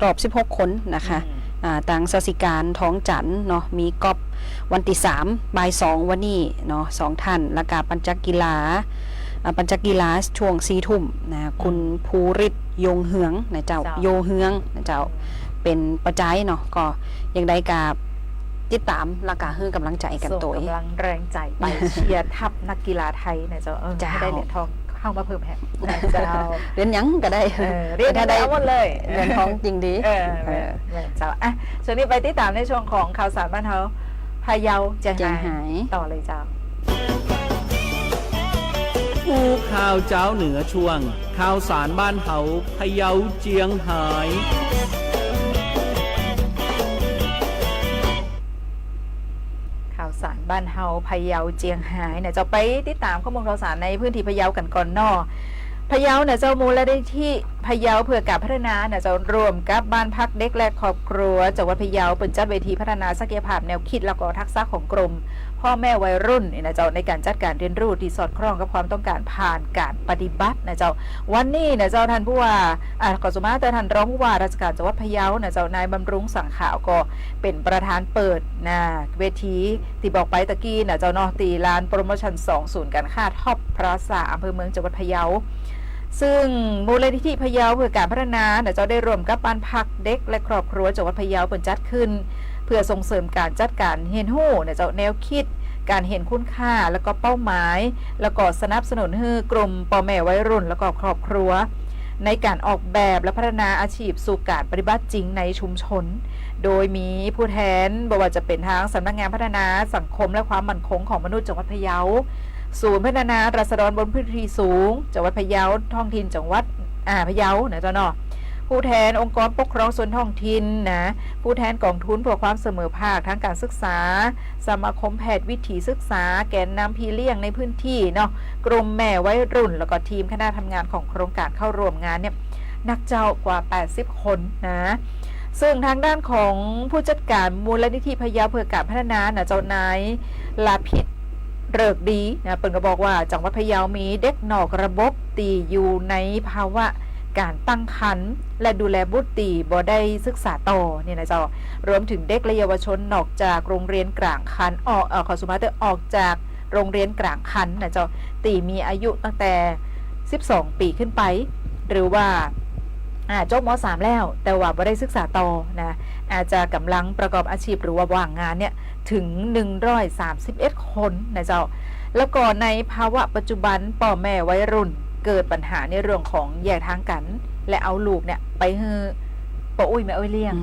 [SPEAKER 4] รอบ16คนนะคะต่างสสิการท้องจันทร์เนาะมีกอบวันที่3บ่าย2วันนี้เนาะ2ท่านแล้วก็ปัญจกีฬาช่วง4ทุ่มนะคุณภูริศยงเฮืองนะเจ้าโยเฮืองนะเจ้าเป็นประจายเนาะก็ยังได้กับติดตามแล้วก็ให้กำลังใจกัน
[SPEAKER 5] ส่ง
[SPEAKER 4] ตัว
[SPEAKER 5] กำลังแรงใจไปเชียร์ทัพนักกีฬาไทยนะเจ้าให้ได้เหรียญทองเข้ามาเพิ่มแฮะนะเจ้า
[SPEAKER 4] เรียนหยังก็ได้
[SPEAKER 5] เรียนได้หมดเลย
[SPEAKER 4] เรียนท้องจริงดี
[SPEAKER 5] เจ้าอ่ะช่วงนี้ไปติดตามในช่วงของข่าวสารบ้านเฮาพะเยาเจียง
[SPEAKER 4] เจียง
[SPEAKER 5] ไฮ้
[SPEAKER 4] ไฮ้
[SPEAKER 5] ต่อเลยเจ้า
[SPEAKER 3] อู้ข่าวเจ้าเหนือช่วง ข่าวสารบ้านเฮาพะเยาเจียงหาย
[SPEAKER 5] ข่าวสารบ้านเฮาพะเยาเจียงไฮ้เนี่ยจะไปติดตามข้อมูลข่าวสารในพื้นที่พะเยากันก่อนเนาะพะเยาเนี่ยเจ้ามูลนิธิพะเยาเพื่อการพัฒนาเนี่ยจะรวมกับบ้านพักเด็กและครอบครัวจังหวัดพะเยาเปิดจัดเวทีพัฒนาศักยภาพแนวคิดแล้วก็ทักษะของกรมพ่อแม่วัยรุ่นเนี่ยเจ้าในการจัดการเรียนรู้ที่สอดคล้องกับความต้องการผ่านการปฏิบัตินะเจ้าวันนี้เนี่ยเจ้าท่านผู้ว่าก่อนสมาแต่ท่านรองผู้ว่าราชการจังหวัดพะเยาเนี่ยเจ้านายบำรุงสังขาวก็เป็นประธานเปิดนะเวทีที่บอกไปตะกี้นะเจ้าเนาะตีลานโปรโมชั่น2ศูนย์การค้าท็อปพระษาอำเภอเมืองจังหวัดพะเยาซึ่งมูลนิธิพะเยาเพื่อการพัฒนาเนี่ยเจ้าได้ร่วมกับบ้านพักเด็กและครอบครัวจังหวัดพะเยาเปิดจัดขึ้นเพื่อส่งเสริมการจัดการเรียนรู้เนี่ยเจ้าแนวคิดการเห็นคุณค่าแล้วก็เป้าหมายแล้วก็สนับสนุนให้กลุ่มพ่อแม่วัยรุ่นแล้วก็ครอบครัวในการออกแบบและพัฒนาอาชีพสู่การปฏิบัติจริงในชุมชนโดยมีผู้แทนบอกว่าจะเป็นทางสำนักงานพัฒนาสังคมและความมั่นคงของมนุษย์จังหวัดพะเยาศูนย์พัฒนาราษฎรบนพื้นที่สูงจังหวัดพะเยาท้องถิ่นจังหวัดพะเยานะเจ้าเนาะผู้แทนองค์กรปกครองส่วนท้องถิ่นนะผู้แทนกองทุนเพื่อความเสมอภาคทางการศึกษาสมาคมแพทย์วิถีศึกษาแกนนำพี่เลี้ยงในพื้นที่เนาะกรมแม่วัยรุ่นแล้วก็ทีมคณะทำงานของโครงการเข้าร่วมงานเนี่ยนักเจ้ากว่า80คนนะซึ่งทางด้านของผู้จัดการมูลนิธิพะเยาเพื่อการพัฒนาเจ้านายลาพิษเริกดีนะเปิ่นก็บอกว่าจังหวัดพะเยามีเด็กนอกระบบตีอยู่ในภาวะการตั้งครรภ์และดูแลบุตรตีบ่ได้ศึกษาต่อเนี่ยนะเจ้ารวมถึงเด็กและเยาวชนนอกจากโรงเรียนกลางคันขอสุมาเตอร์ออกจากโรงเรียนกลางคันนะเจ้าตีมีอายุตั้งแต่12ปีขึ้นไปหรือว่าจบม.3 แล้วแต่ว่าบ่ได้ศึกษาต่อนะอาจจะกำลังประกอบอาชีพหรือว่าว่างงานเนี่ยถึง131คนนะเจ้าแล้วก็ในภาวะปัจจุบันพ่อแม่วัยรุ่นเกิดปัญหาในเรื่องของแยกทางกันและเอาลูกเนี่ยไปฮือป้าอุ้ยแม่อ้อยเลี้ยง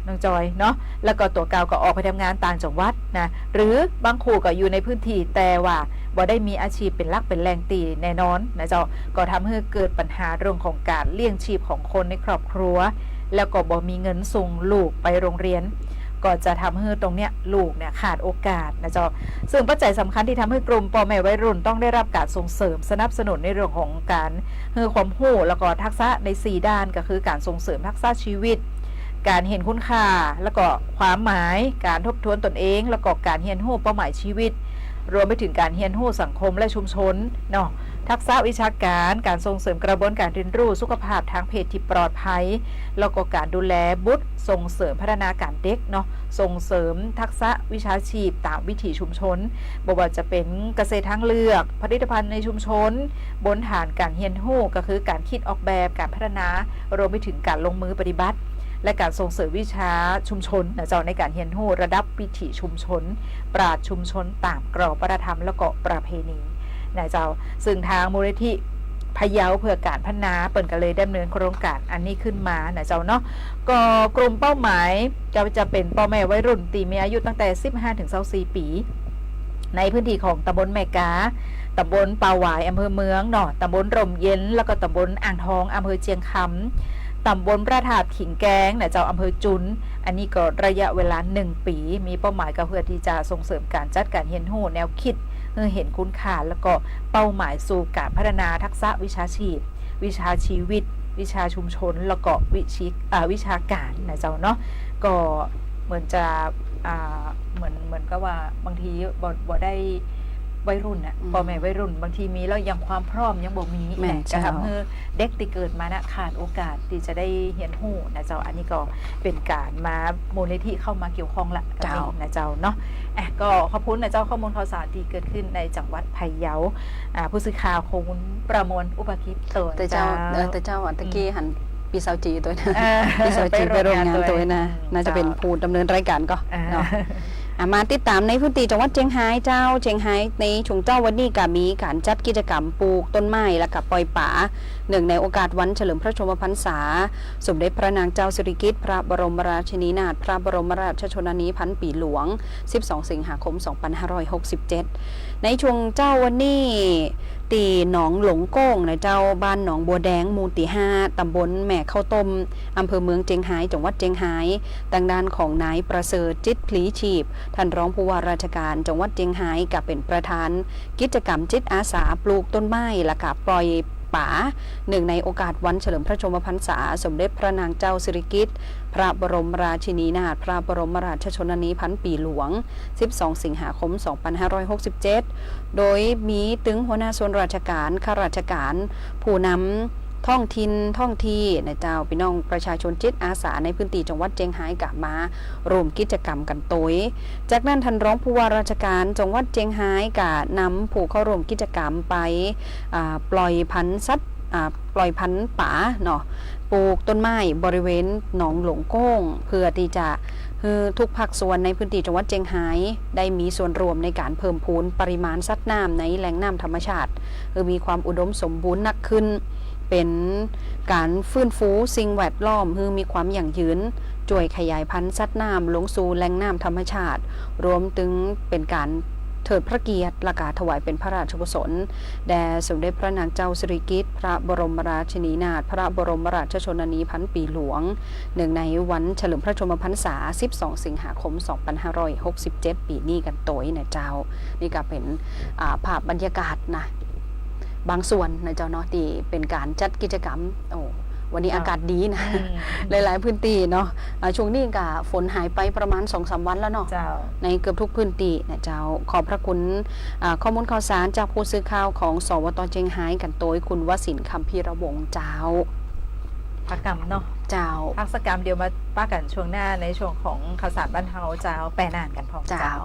[SPEAKER 5] น้องจอยเนาะแล้วก็ตัวเก่าก็ออกไปทำงานต่างจังหวัดนะหรือบางครูก็อยู่ในพื้นที่แต่ว่าบ่ได้มีอาชีพเป็นหลักเป็นแรงตีแน่นอนนะเจ้าก็ทำให้เกิดปัญหาเรื่องของการเลี้ยงชีพของคนในครอบครัวแล้วก็บ่มีเงินส่งลูกไปโรงเรียนก็จะทำให้ตรงเนี้ยลูกเนี่ยขาดโอกาสนะเจ้าซึ่งปัจจัยสำคัญที่ทำให้กลุ่มพ่อแม่วัยรุ่นต้องได้รับการส่งเสริมสนับสนุนในเรื่องของการให้ความรู้แล้วก็ทักษะใน4ด้านก็คือการส่งเสริมทักษะชีวิตการเห็นคุณค่าแล้วก็ความหมายการทบทวนตนเองแล้วก็การเรียนรู้เป้าหมายชีวิตรวมไปถึงการเรียนรู้สังคมและชุมชนเนาะทักษะวิชาการการส่งเสริมกระบวนการเรียนรู้สุขภาพทางเพศที่ปลอดภัยแล้วก็การดูแลบุตรส่งเสริมพัฒนาการเด็กเนาะส่งเสริมทักษะวิชาชีพตามวิถีชุมชนบอกว่าจะเป็นเกษตรทางเลือกผลิตภัณฑ์ในชุมชนบนฐานการเรียนรู้ก็คือการคิดออกแบบการพัฒนารวมไปถึงการลงมือปฏิบัติและการส่งเสริมวิชาชุมชนนะเจ้าในการเรียนรู้ระดับวิถีชุมชนปราชญ์ชุมชนตามกรอบวัฒนธรรมและก็ประเพณีนะเจ้าซึ่งทางมูลนิธิพะเยาเพื่อการพัฒนาเปิดกันเลยดำเนินโครงการอันนี้ขึ้นมานะเจ้าเนาะก็กลุ่มเป้าหมายจะเป็นพ่อแม่วัยรุ่นตีมีอายุตั้งแต่15-24ปีในพื้นที่ของตำบลแม่กาตำบลป่าหวายอำเภอเมืองเนาะตำบลร่มเย็นแล้วก็ตำบลอ่างทองอำเภอเชียงคำตำบลพระธาตุขิงแกงนะเจ้าอำเภอจุนอันนี้ก็ระยะเวลา1 ปีมีเป้าหมายก็เพื่อที่จะส่งเสริมการจัดการเรียนรู้แนวคิดเห็นคุณค่าแล้วก็เป้าหมายสู่การพัฒนาทักษะวิชาชีพ วิชาชีวิต วิชาชุมชนแล้วก็วิชาการนะเจ้าเนาะก็เหมือนจะเหมือนก็ว่าบางทีบ่ได้วัยรุ่นอ่ะพ่อแม่วัยรุ่นบางทีมีแล้วยังความพร้อมยังบ่มี
[SPEAKER 4] แม่น
[SPEAKER 5] จะ
[SPEAKER 4] เจ้า
[SPEAKER 5] ทำให้เด็กที่เกิดมานะขาดโอกาสที่จะได้เรียนรู้นะเจ้าอันนี้ก็เป็นการมามูลนิธิเข้ามาเกี่ยวข้องละกับนี่นะเจ้าเนาะก็ขอบคุณนะเจ้าข้อมูลข่าวสารที่เกิดขึ้นในจังหวัดพะเยาผู้สื่อข่าวคงประมวลอุปคิดตัว
[SPEAKER 4] แต่เจ้าอันตะกี้หันปีสาวจีตัวนะ
[SPEAKER 5] อ่า
[SPEAKER 4] ปีสาวจีไปโรงงานตัวนะ
[SPEAKER 5] อืม
[SPEAKER 4] น่าจะเป็นผู้ดำเนินรายการก็เนาะ มาติดตามในพื้นที่จังหวัดเชียงรายเจ้าเชียงรายในช่วงเจ้าวันนี้ก็มีการจัดกิจกรรมปลูกต้นไม้และกับปล่อยป่าเนื่องในโอกาสวันเฉลิมพระชนมพรรษาสมเด็จพระนางเจ้าสิริกิติ์พระบรมราชินีนาถพระบรมราชชนนีพันปีหลวง12 สิงหาคม 2567ในช่วงเจ้าวันนี้ตีหนองหลงโก้งในเจ้าบ้านหนองบัวแดงหมู่ที่ 5 ตำบลแม่ข้าวต้มอำเภอเมืองเชียงรายจังหวัดเชียงรายทางด้านของนายประเสริฐจิตพลีชีพท่านรองผู้ว่าราชการจังหวัดเชียงรายกับเป็นประธานกิจกรรมจิตอาสาปลูกต้นไม้และกับปล่อยป่าหนึ่งในโอกาสวันเฉลิมพระชนมพรรษาสมเด็จพระนางเจ้าสิริกิติ์พระบรมราชินีนาถพระบรมราชชนนีพันปีหลวง12 สิงหาคม 2567โดยมีตึงหัวหน้าส่วนราชการข้าราชการผู้นำท้องถิ่นท้องที่นะเจ้าพี่น้องประชาชนจิตอาสาในพื้นที่จังหวัดเชียงรายกับมารวมกิจกรรมกันตัวจากนั้นท่านรองผู้ว่าราชการจังหวัดเชียงรายกับนำผู้เข้าร่วมกิจกรรมไปปล่อยพันธุ์สัตว์ปล่อยพันธุ์ป่าเนาะปลูกต้นไม้บริเวณหนองหลงโก้งเพื่อที่จะทุกภาคส่วนในพื้นที่จังหวัดเชียงรายได้มีส่วนรวมในการเพิ่มพูนปริมาณสัตว์น้ำในแหล่งน้ำธรรมชาติมีความอุดมสมบูรณ์นักขึ้นเป็นการฟื้นฟูสิ่งแวดล้อมให้มีความยั่งยืนช่วยขยายพันธุ์สัตว์น้ำลงสู่แหล่งน้ำธรรมชาติรวมถึงเป็นการเทิดพระเกียรติและการถวายเป็นพระราชกุศลแด่สมเด็จพระนางเจ้าสิริกิติ์พระบรมราชินีนาถพระบรมราชชนนีพันปีหลวงเนื่องในวันเฉลิมพระชนมพรรษา12 สิงหาคม 2567 ปีนี้กันตัวนะเจ้านี่ก็เป็นภาพบรรยากาศนะบางส่วนนะเจ้าเนาะที่เป็นการจัดกิจกรรมวันนี้อากาศดีนะหลายๆพื้นที่เนาะช่วงนี้ก็ฝนหายไปประมาณ 2-3 วันแล้วเนาะในเกือบทุกพื้นที่นะเจ้าขอบพระคุณข้อมูลข่าวสารจากผู้สื่อข่าวของสวท.เชียงรายกันโดยคุณวสินทร์ คัมภีรวงศ์เจ้า
[SPEAKER 5] พักกรรมเนาะ
[SPEAKER 4] เจ้า
[SPEAKER 5] พักสักกรรมเดียวมาป้ากันช่วงหน้าในช่วงของข่าวสารบ้านเฮาเจ้าแปรนานกันพอเจ้า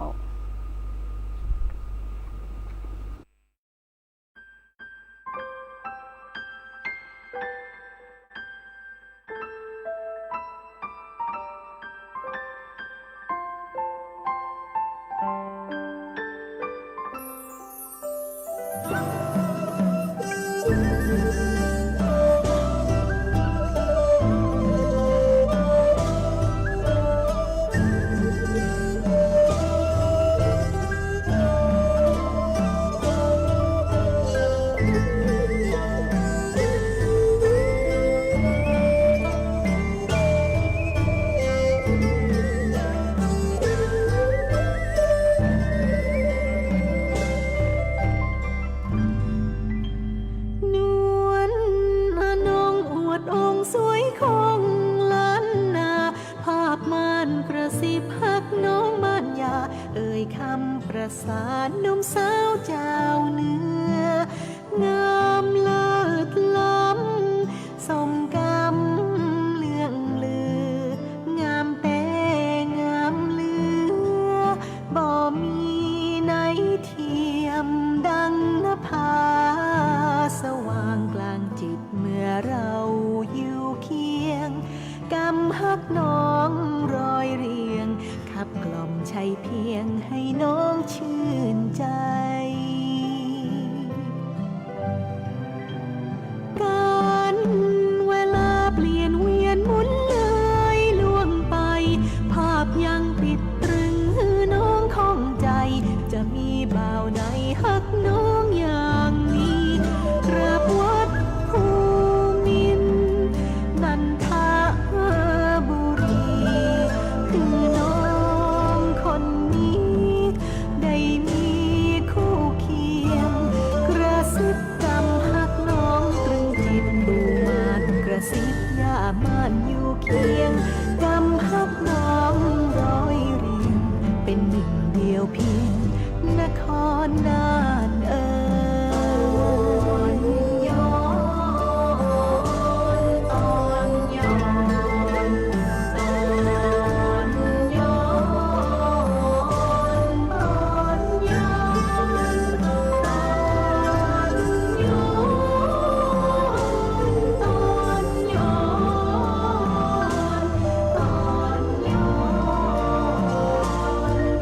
[SPEAKER 7] ประสานนมสาวเจ้าเนื้องามเลิศล้ำสมกำเลื่องลืองามแต่งามเลือบ่มีไหนเทียมดังนภาสว่างกลางจิตเมื่อเราอยู่เคียงกำฮักน้องรอยเรียงขับกล่อมใช้เพียงให้น้องชื่นใจ รนานเอ่ยย้อนอ่อนโยนอ่อนโยนอ่อนโยนอ่อนโยนอ่อนโยน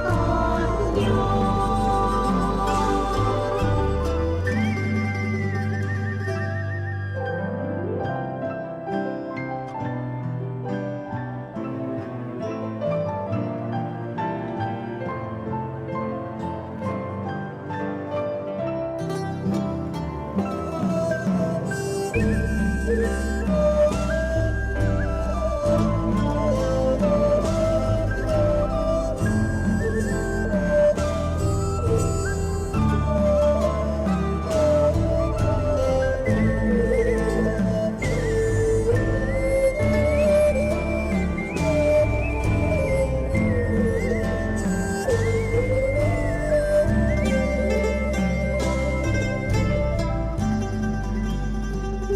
[SPEAKER 7] อ่อนโย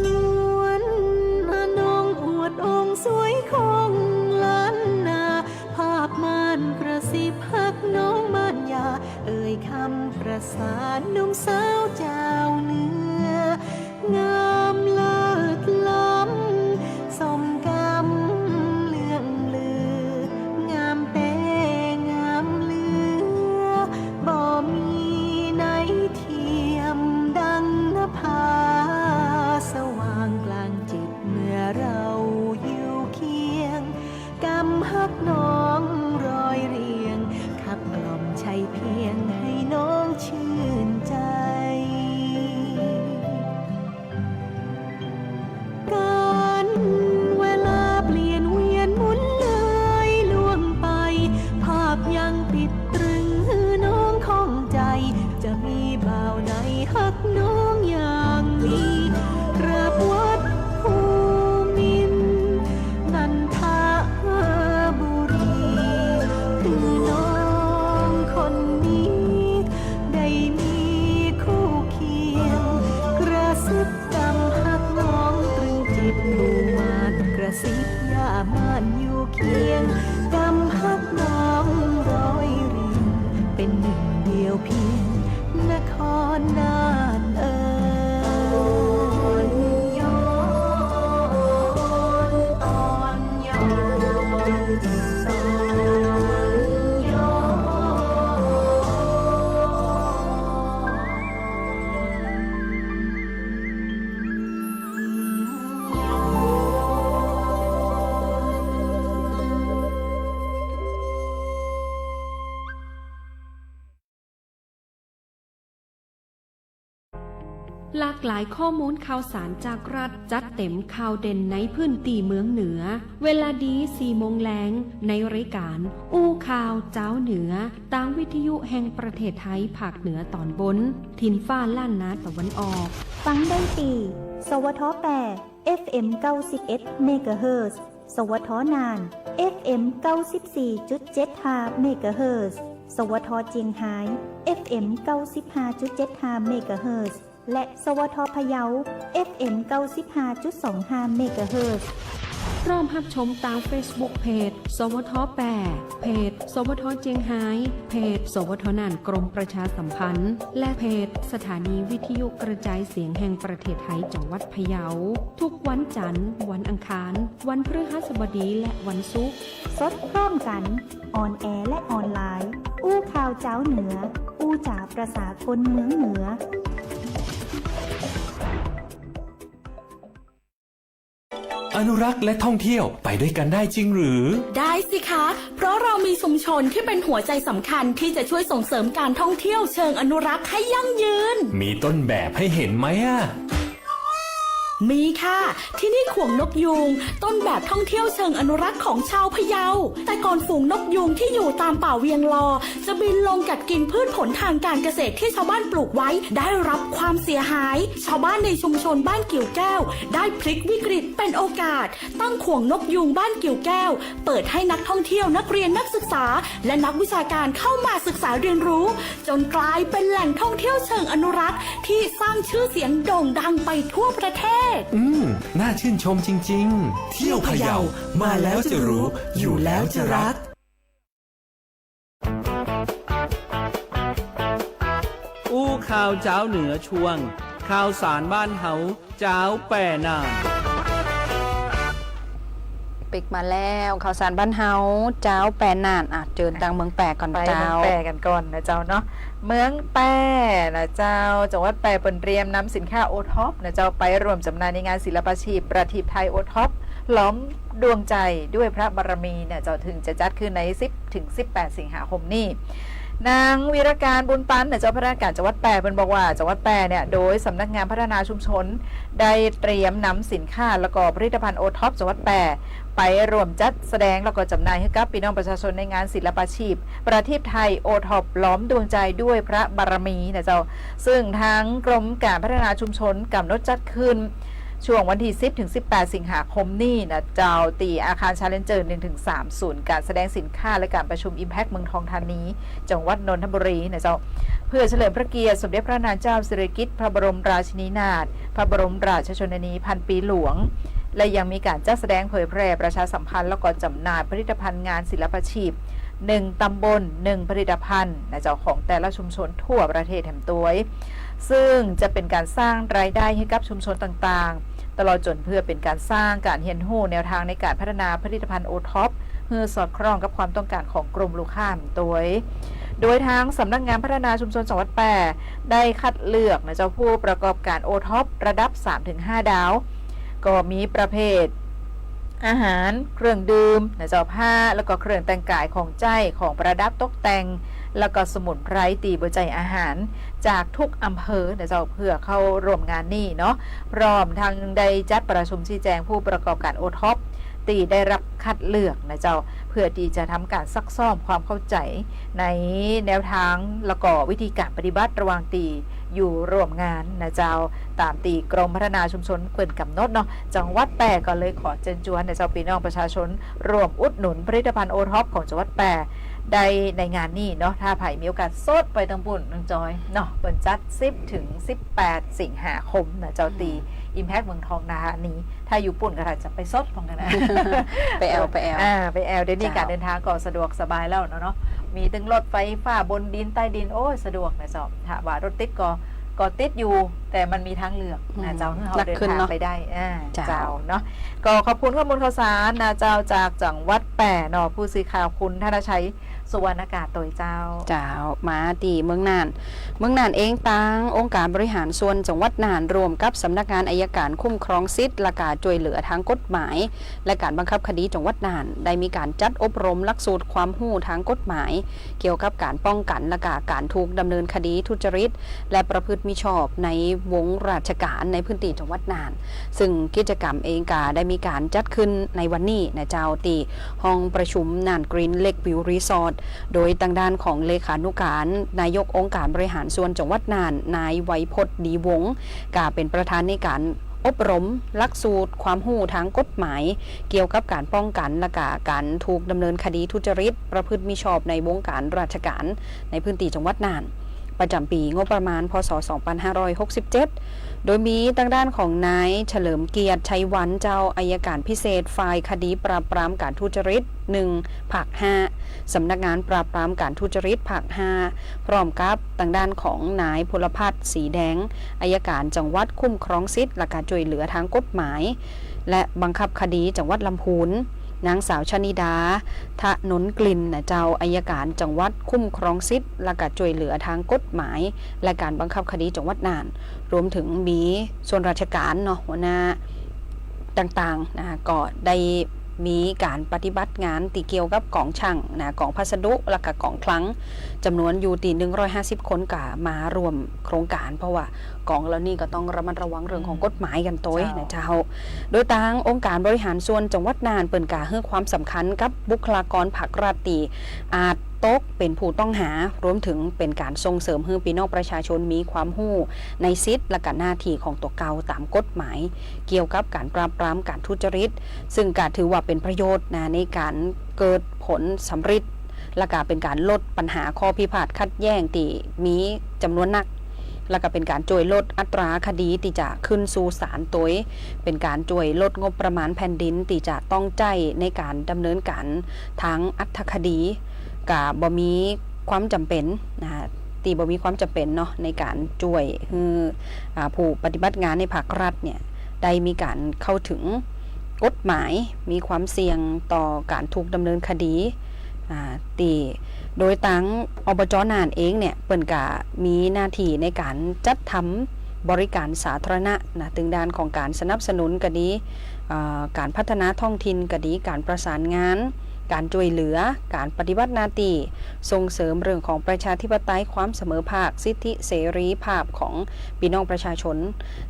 [SPEAKER 7] นวลนองอวดองค์สวยคงล้านนาภาพม่านกระซิบฮักน้องม่านยาเอ่ยคำประสานหนุ่มสาวเจ้าเนื้องามเลิศล้ำสมกำเลื่องลืองามเป้งามเหลือบ่มีไหนเทียมดังนภาสว่างกลางจิตเมื่อเราอยู่เคียงกำฮักน้องรอยเรียงขับกล่อมใช้เพียงให้น้องชื่นใจ การเวลาเปลี่ยนเวียนหมุนเลยล่วงไป ภาพยังติดตรึงน้องคองใจ จะมีบ่าวใดฮักน้องอย่างนี้กราบวัดภูมินทร์นันทบุรีคือน้องคนนี้ ได้มีคู่เคียง กระซิบกำฮักน้องตรึงจิตหมู่มานกระซิบย่ามานอยู่เคียงกำฮักน้องร้อยเรียงเป็นหนึ่งเดียวเพียงนครนานเอ่ยย้อนอ่อนโยนอ่อนโยน
[SPEAKER 8] หลากหลายข้อมูลข่าวสารจากรัฐจัดเต็มข่าวเด่นในพื้นที่เมืองเหนือ เวลาดี4 โมงแลงในรายการอู้ข่าวเจ้าเหนือตามวิทยุแห่งประเทศไทยภาคเหนือตอนบนถิ่นฟ้าล้านนาตะวันออก
[SPEAKER 1] ฟังได้ตีสวท8 FM 91 เมกะเฮิรตซ์สวทน่าน FM 94.75 เมกะเฮิรตซ์สวทเจียงไฮ้ FM 95.75 เมกะเฮิรตซ์และสวทพะเยา FM 95.25 เมกะเฮิรตซ์
[SPEAKER 8] พร้อมรับชมตาม Facebook เพจสวท8เพจสวทเจียงไฮ้เพจสวทน่านกรมประชาสัมพันธ์และเพจสถานีวิทยุกระจายเสียงแห่งประเทศไทยจังหวัดพะเยาทุกวันจันทร์วันอังคารวันพฤหัสบดีและวันศุกร์
[SPEAKER 1] สดพร้อมกันออนแอร์และออนไลน์อู้ข่าวเจ้าเหนืออู้จ๋าประสาคนเมืองเหนือ
[SPEAKER 9] อนุรักษ์และท่องเที่ยวไปด้วยกันได้จริงหรือ
[SPEAKER 10] ได้สิคะ เพราะเรามีชุมชนที่เป็นหัวใจสำคัญที่จะช่วยส่งเสริมการท่องเที่ยวเชิงอนุรักษ์ให้ยั่งยืน
[SPEAKER 9] มีต้นแบบให้เห็นไหมอ่ะ
[SPEAKER 10] มีค่ะ ที่นี่ขวงนกยูงต้นแบบท่องเที่ยวเชิงอนุรักษ์ของชาวพะเยาแต่ก่อนฝูงนกยูงที่อยู่ตามป่าเวียงลอจะบินลงกัดกินพืชผลทางการเกษตรที่ชาวบ้านปลูกไว้ได้รับความเสียหายชาวบ้านในชุมชนบ้านกิ่วแก้วได้พลิกวิกฤตเป็นโอกาสตั้งขวงนกยูงบ้านกิ่วแก้วเปิดให้นักท่องเที่ยวนักเรียนนักศึกษาและนักวิชาการเข้ามาศึกษาเรียนรู้จนกลายเป็นแหล่งท่องเที่ยวเชิงอนุรักษ์ที่สร้างชื่อเสียงโด่งดังไปทั่วประเทศ
[SPEAKER 9] น่าชื่นชมจริงๆเที่ยวพะเยามาแล้วจะรู้อยู่แล้วจะรัก
[SPEAKER 3] อู้ข่าวเจ้าเหนือช่วงข่าวสารบ้านเฮาเจ้าแป่นาน
[SPEAKER 4] ปิกมาแล้วข่าวสารบ้านเฮาเจ้าแปรนานอ่ะเจิญตังเมืองแปรก่อน
[SPEAKER 5] ไป
[SPEAKER 4] เจ้า
[SPEAKER 5] เมืองแปรกันก่อนนะเจ้าเนาะเมืองแปรนะเจ้าจังหวัดแปรเปิ่นเตรียมนำสินค้าโอท็อปนะเจ้าไปรวมจำหน่ายในงานศิลปาชีพประทีปไทยโอท็อปล้อมดวงใจด้วยพระบารมีเนี่ยเจ้าถึงจะจัดขึ้นใน10 ถึง 18 สิงหาคมนี้นางวีรการบุญปันเจ้าพนักงานจังหวัดแปรเพิ่นบอกว่าจังหวัดแปรเนี่ยโดยสำนักงานพัฒนาชุมชนได้เตรียมนำสินค้าแล้วก็ผลิตภัณฑ์โอท็อปจังหวัดแปรไปรวมจัดแสดงแล้วก็จำหน่ายให้กับพี่น้องประชาชนในงานศิลปาชีพประทีปไทยโอท็อปล้อมดวงใจด้วยพระบารมีนะเจ้าซึ่งทางกรมการพัฒนาชุมชนกำหนดจัดขึ้นช่วงวันที่10 ถึง 18 สิงหาคมนี้นะเจ้าตีอาคารชาเลนเจอร์ 1-3 ศูนย์การแสดงสินค้าและการประชุม Impact เมืองทองธานีจังหวัดนนทบุรีนะเจ้าเพื่อเฉลิมพระเกียรติสมเด็จพระนางเจ้าสิริกิติ์พระบรมราชินีนาถพระบรมราชชนนีพันปีหลวงและยังมีการจัดแสดงเผยแพร่ประชาสัมพันธ์แล้วก็จำหน่ายผลิตภัณฑ์งานศิลปาชีพ1 ตำบล 1 ผลิตภัณฑ์นะเจ้าของแต่ละชุมชนทั่วประเทศแถมตัวซึ่งจะเป็นการสร้างรายได้ให้กับชุมชนต่างๆตลอดจนเพื่อเป็นการสร้างการเรียนรู้แนวทางในการพัฒนาผลิตภัณฑ์โอท็อปเพื่อสอดคล้องกับความต้องการของกลุ่มลูกค้าตัวโดยทางสำนักงานพัฒนาชุมชนจังหวัดแปรได้คัดเลือกนะเจ้าผู้ประกอบการโอท็อประดับ 3-5 ดาวก็มีประเภทอาหารเครื่องดื่มนะเจ้าผ้าแล้วก็เครื่องแต่งกายของใจของประดับตกแต่งแล้วก็สมุนไพรตีบใจอาหารจากทุกอำเภอนะเจ้าเพื่อเข้าร่วมงานนี้เนาะพร้อมทางได้จัดประชุมชี้แจงผู้ประกอบการโอท็อปตีได้รับคัดเลือกนะเจ้าเพื่อที่จะทำการซักซ้อมความเข้าใจในแนวทางแล้วก็วิธีการปฏิบัติระหว่างตีอยู่ร่วมงานนะเจ้าตามตีกรมพัฒนาชุมชนเปิดกำหนดเนาะจังหวัดแปรก็เลยขอเชิญชวนนะเจ้าพี่น้องประชาชนร่วมอุดหนุนผลิตภัณฑ์โอท็อปของจังหวัดแปรได้ในงานนี้เนาะถ้าไผ่มีโอกาสสดไปตังปุ่นน้องจอยเนาะเปิดจัด10 ถึง 18 สิงหาคมนะเจ้าตีImpact เมืองทองธานีถ้าอยู่ปุ่นก็อาจจะไปซดของกันนะ
[SPEAKER 4] ไปแอลไปแอล
[SPEAKER 5] เดี๋ยวนี้การเดินทางก็สะดวกสบายแล้วเนาะมีตึงรถไฟฟ้าบนดินใต้ดินโอ้ยสะดวกนะเจ้าถ้าว่ารถติดก็ติดอยู่แต่มันมีทางเลือกนะเจ้าให้เราเดินทางไปได้เจ้าเนาะก็ขอบคุณข้อมูลข่าวสารนะเจ้าจากจังหวัดแปรเนาะผู้สื่อข่าวคุณธนชัยสุวรรณอากาศตัวเจ้า
[SPEAKER 4] มาตีเมืองน่านเองตั้งองค์การบริหารส่วนจังหวัดน่านรวมกับสำนักงานอัยการคุ้มครองสิทธิ์และการช่วยเหลือทางกฎหมายและการบังคับคดีจังหวัดน่านได้มีการจัดอบรมหลักสูตรความรู้ทางกฎหมายเกี่ยวกับการป้องกันและการถูกดำเนินคดีทุจริตและประพฤติมิชอบในวงราชการในพื้นที่จังหวัดน่านซึ่งกิจกรรมเองก็ได้มีการจัดขึ้นในวันนี้นะเจ้าตีห้องประชุมน่านกรีนเลควิวรีสอร์ทโดยทางด้านของเลขานุการนายกองค์การบริหารส่วนจังหวัดน่านนายไวยพจน์ดีวงศ์ก็เป็นประธานในการอบรมหลักสูตรความรู้ทางกฎหมายเกี่ยวกับการป้องกันและการถูกดำเนินคดีทุจริตประพฤติมิชอบในวงการราชการในพื้นที่จังหวัดน่านประจำปีงบประมาณพศ 2567 โดยมีทางด้านของนายเฉลิมเกียรติชัยวันเจ้าอัยการพิเศษฝ่ายคดีปราบปรามการทุจริต1 ภาค 5 สำนักงานปราบปรามการทุจริตภาค 5 พร้อมกับทางด้านของนายพลพัฒน์สีแดงอัยการจังหวัดคุ้มครองสิทธิ์และการช่วยเหลือทางกฎหมายและบังคับคดีจังหวัดลำพูนนางสาวชนิดาทะนนกลิ่นเจ้าอัยการจังหวัดคุ้มครองสิทธิ์และการช่วยเหลือทางกฎหมายและการบังคับคดีจังหวัดน่านรวมถึงมีส่วนราชการเนาะหัวหน้าต่างๆนะก็ได้ มีการปฏิบัติงานตีเกี่ยวกับกองช่างนะกองพัสดุและก็กองคลังจำนวนอยู่ตี150 คนกะมารวมโครงการเพราะว่ากองแล้วนี่ก็ต้องระมัดระวังเรื่องของกฎหมายกันตัวนะเจ้าโดยทางองค์การบริหารส่วนจังหวัดน่านเปิ่นกาให้ความสำคัญกับบุคลากรภาครัฐตีอาจตกเป็นผู้ต้องหารวมถึงเป็นการส่งเสริมให้พี่น้องประชาชนมีความรู้ในสิทธิและก็หน้าที่ของตัวเก่าตามกฎหมายเกี่ยวกับการปราบปรามการทุจริตซึ่งการถือว่าเป็นประโยชน์นะในการเกิดผลสำเร็จและก็เป็นการลดปัญหาข้อพิพาทขัดแย้งที่มีจำนวนนักและก็เป็นการช่วยลดอัตราคดีที่จะขึ้นสู่ศาลตัวเป็นการช่วยลดงบประมาณแผ่นดินที่จะต้องจ่ายในการดำเนินการทางอัตคดีกับบ่มีความจำเป็นนะคะตีบ่มีความจำเป็นเนาะในการช่วยผู้ปฏิบัติงานในภาครัฐเนี่ยได้มีการเข้าถึงกฎหมายมีความเสี่ยงต่อการถูกดำเนินคดีตีโดยทางอบจ.น่านเองเนี่ยเปิ่นกะมีหน้าที่ในการจัดทำบริการสาธารณะนะถึงด้านของการสนับสนุนก็ดีการพัฒนาท้องถิ่นก็ดีการประสานงานการช่วยเหลือการปฏิบัติหน้าที่ส่งเสริมเรื่องของประชาธิปไตยความเสมอภาคสิทธิเสรีภาพของพี่น้องประชาชน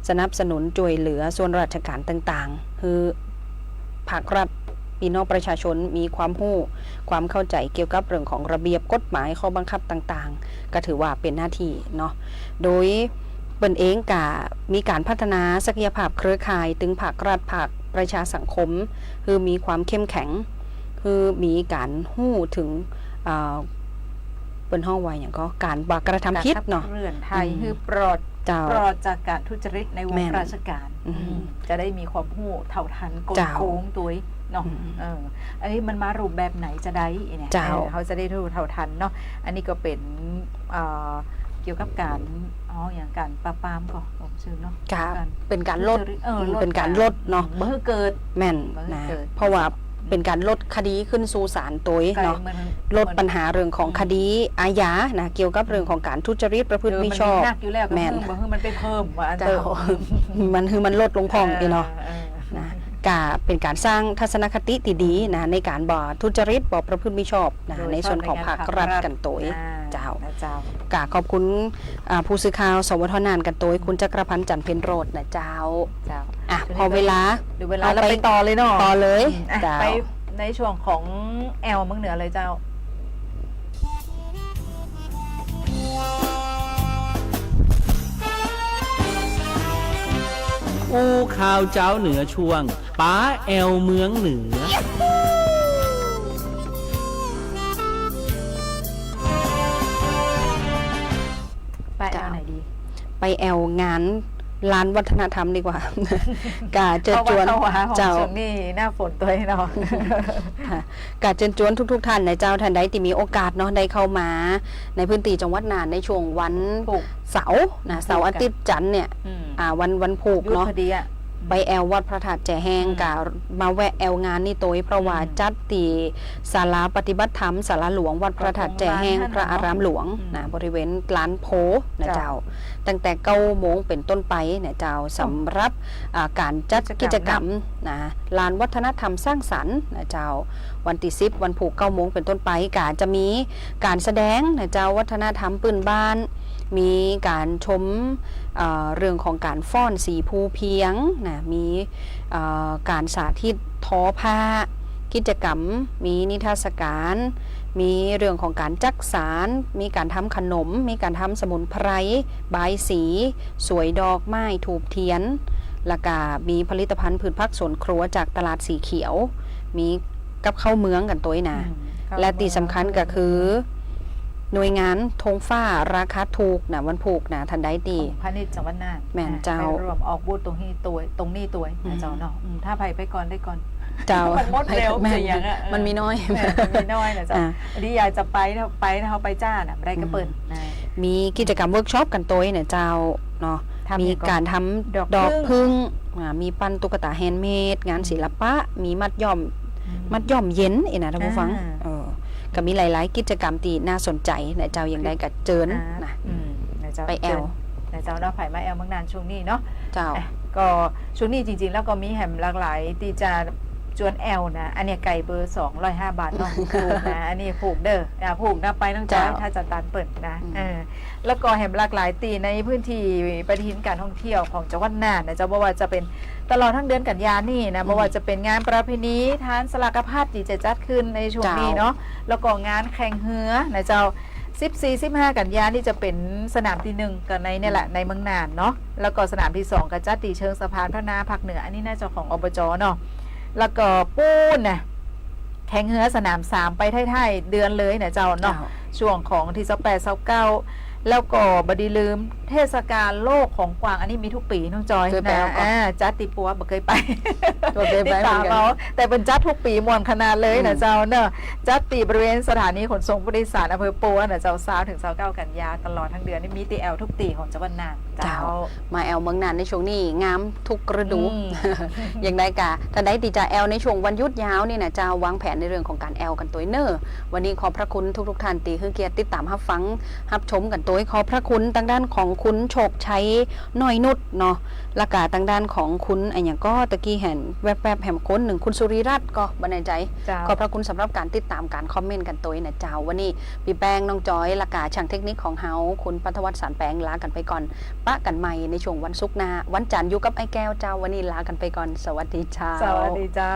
[SPEAKER 4] สนับสนุนช่วยเหลือส่วนราชการต่างๆคือภาครัฐพี่น้องประชาชนมีความรู้ความเข้าใจเกี่ยวกับเรื่องของระเบียบกฎหมายข้อบังคับต่างๆก็ถือว่าเป็นหน้าที่เนาะโดยเปิ้นเองกะมีการพัฒนาศักยภาพเครือข่ายถึงภาครัฐภาคประชาสังคมคือมีความเข้มแข็งคือมีการหู้ถึงเป็นห้องไว้อย่างก็การบากระทำผิดเนาะ
[SPEAKER 5] เรือนไทยคือปลอดจากการทุจริตในวงราชการจะได้มีความหู้เท่าทันโกงตัวเนาะอันนี้มันมารูปแบบไหนจะได้เนี่ยเขาจะได้รู้เท่าทันเนาะอันนี้ก็เป็นเกี่ยวกับการอย่างการปราบปรามก่อนผมชื่อเนาะ
[SPEAKER 4] เป็นการลดเป็นการลดเนาะ
[SPEAKER 5] เมื่อเกิด
[SPEAKER 4] แม่นนะเพราะว่าเป็นการลดคดีขึ้นสู่ศาลตัวเนาะลดปัญหาเรื่องของคดีอาญานะเกี่ยวกับเรื่องของการทุจริตประพฤติมิชอบ
[SPEAKER 5] แม่นมันไปเพิ่มว่า
[SPEAKER 4] มันลดลงพองเนาะนะกะเป็นการสร้างทัศนคติที่ดีนะในการบ่ทุจริตบ่ประพฤติมิชอบนะในส่วนของภาครัฐกันตัวเจ้ากะขอบคุณผู้สื่อข่าวสวทน่านกันตัวคุณจักรพันธ์จันทร์เพ็ญโรจน์นะเจ้าพอเวลา
[SPEAKER 5] เราไปต่อเลยเนาะ
[SPEAKER 4] ต่อเลย
[SPEAKER 5] ไปในช่วงของแอลเมืองเหนือเลยเจ้า
[SPEAKER 3] อู้ข่าวเจ้าเหนือช่วงป้าแอลเมืองเหนือ
[SPEAKER 5] ไปแอลไหนดี
[SPEAKER 4] ไปแอลงานลานวัฒนธรรมดีกว่ากาเชิญชวน
[SPEAKER 5] เจ้านี่หน้าฝนตัวเนาะ
[SPEAKER 4] กาเชิญชวนทุกท่านในเจ้าท่านใดที่มีโอกาสเนาะได้เข้ามาในพื้นที่จังหวัดน่านในช่วงวันเสาร์นะเสาร์อาทิตย์จันทร์เนี่ยวันผูกเนาะไปแอลวัดพระธาตุแจแห้งกามาแวะแอลงานนี่ตัวเพราะว่าจัดตีศาลาปฏิบัติธรรมศาลาหลวงวัดพระธาตุแจแห้งพระอารามหลวงนะบริเวณลานโพนะเจ้าตั้งแต่9 โมงเป็นต้นไปเนี่ยเจ้าสำหรับการจัดกิจกรรมนะลานวัฒนธรรมสร้างสรรค์นะเจ้าวันที่10วันผูก9 โมงเป็นต้นไปกาจะมีการแสดงนะเจ้าวัฒนธรรมปืนบ้านมีการชมเรื่องของการฟ้อนสีภูเพียงนะมีการสาธิตทอผ้ากิจกรรมมีนิทรรศการมีเรื่องของการจักสารมีการทำขนมมีการทำสมุนไพรบายสีสวยดอกไม้ถูกเทียนแล้วก็มีผลิตภัณฑ์พืชผักสวนครัวจากตลาดสีเขียวมีกับข้าวเมืองกันตัวนะและที่สำคัญก็คือหน่วยงานธงฟ้าราคาถูกนะวันผูกนะทันได้ดี
[SPEAKER 5] พาณิชย์จังหวัดน่าน
[SPEAKER 4] แม่นเจ้า
[SPEAKER 5] ไปรวมออกบูธตรงนี้ตัวนะเจ้าเนาะถ้าไปก่อนได้ก่อน
[SPEAKER 4] เจ้า
[SPEAKER 5] หมดเร็วอย่าง
[SPEAKER 4] มันมีน้อย
[SPEAKER 5] มีน้อยนะเจ้าอันนี้อยากจะไปนะเขาไปจ้าน่ะได้ก็เปิด
[SPEAKER 4] มีกิจกรรมเวิร์กช็อปกันตัวเนี่ยเจ้าเนาะมีการทำดอกพึ่งมีปั้นตุ๊กตาแฮนด์เมดงานศิลปะมีมัดย่อมเย็นนะท่านผู้ฟังก็มีหลายๆกิจกรรมที่น่าสนใจนะเจ้าอย่างไรก็เจิญนะไปแอล
[SPEAKER 5] นะเจ้าเราไผ่มาแอลเมืองน่านช่วงนี้เนาะ
[SPEAKER 4] เจ้า
[SPEAKER 5] ก็ช่วงนี้จริงๆแล้วก็มีแหมหลากหลายที่จะ จวนแอลนะอันเนี้ยไก่เบอร์205 บาทเนาะผูกนะอันนี้ผูกเด้อผูกนะไปน้องจอยถ้าจะตันเปิดนะแล้วก็แห่มหลากหลายตีในพื้นที่ปฏิทินการท่องเที่ยวของจังหวัดน่านนะเจ้าบ่ว่าจะเป็นตลอดทั้งเดือนกันยานี่นะบ่ว่าจะเป็นงานประเพณีทานสลากพัดที่จะจัดขึ้นในช่วงนี้เนาะแล้วก็งานแข่งเรือนะเจ้า14-15 กันยานี่จะเป็นสนามที่1กันในเนี่ยแหละในเมืองน่านเนาะแล้วก็สนามที่2ก็จัดตีเชิงสะพานพระนาภาคเหนืออันนี้น่าจะของอบจเนาะแล้วก็ปูนนะแข่งเรือสนาม3ไปท้ายๆเดือนเลยนะเจ้าเนาะช่วงของที่28-29แล้วก็บดีลืมเทศกาลโลกของกวางอันนี้มีทุกปีน้องจอยนะจัดติปัวบ่เคยไปติดตามเขาแต่เป็นจัดทุกปีมวนขนาดเลยนะเจ้าเนอะจัดตีบริเวณสถานีขนส่งผู้โดยสารอำเภอปัวนะเจ้า20ถึง29 กันยาตลอดทั้งเดือนนี่มีตีแอลทุกตีของจังหวัดน่านเจ้า
[SPEAKER 4] มาแอลเมืองน่านในช่วงนี้งามทุกฤดูอย่างไรกะถ้าได้ตีจ่าแอลในช่วงวันหยุดยาวนี่นะเจ้าวางแผนในเรื่องของการแอลกันตัวเนอร์วันนี้ขอบพระคุณทุกท่านตีคือเกียรติติดตามรับฟังรับชมกันตัวขอบพระคุณทางด้านของคุณโชคชัยน้อยนุชเนาะและกาทางด้านของคุณไอ้อย่างก็ตะกี้เห็นแวบๆแหมคนหนึ่งคุณสุริรัตน์ก็บรรยายใจขอบพระคุณสำหรับการติดตามการคอมเมนต์กันตัวนะเจ้าวันนี้พี่แป้งน้องจอยและกาช่างเทคนิคของเฮาคุณปัทวัฒน์สารแปงลากันไปก่อนปะกันใหม่ในช่วงวันศุกร์หน้าวันจันทร์อยู่กับไอ้แก้วเจ้าวันนี้ลากันไปก่อนสวัสดีเจ้า
[SPEAKER 5] สวัสดีเจ้า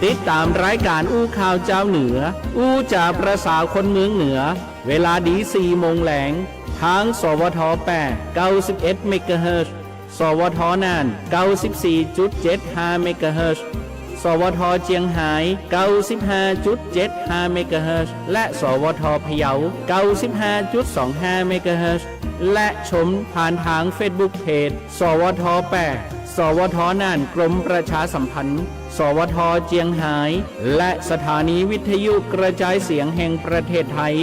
[SPEAKER 3] ติดตามรายการอู้ข่าวเจ้าเหนืออู้จากประสาคนเมืองเหนือเวลาดี4 โมงแหลงทางสวท8 91 เมกะเฮิรตซ์สวทน่าน 94.75 เมกะเฮิรตซ์สวทเจียงไฮ้ 95.75 เมกะเฮิรตซ์และสวทพะเยา 95.25 เมกะเฮิรตซ์และชมผ่านทางเฟซบุ๊กเพจสวท8สวทน่านกรมประชาสัมพันธ์สวทเจียงไฮ้และสถานีวิทยุกระจายเสียงแห่งประเทศไทย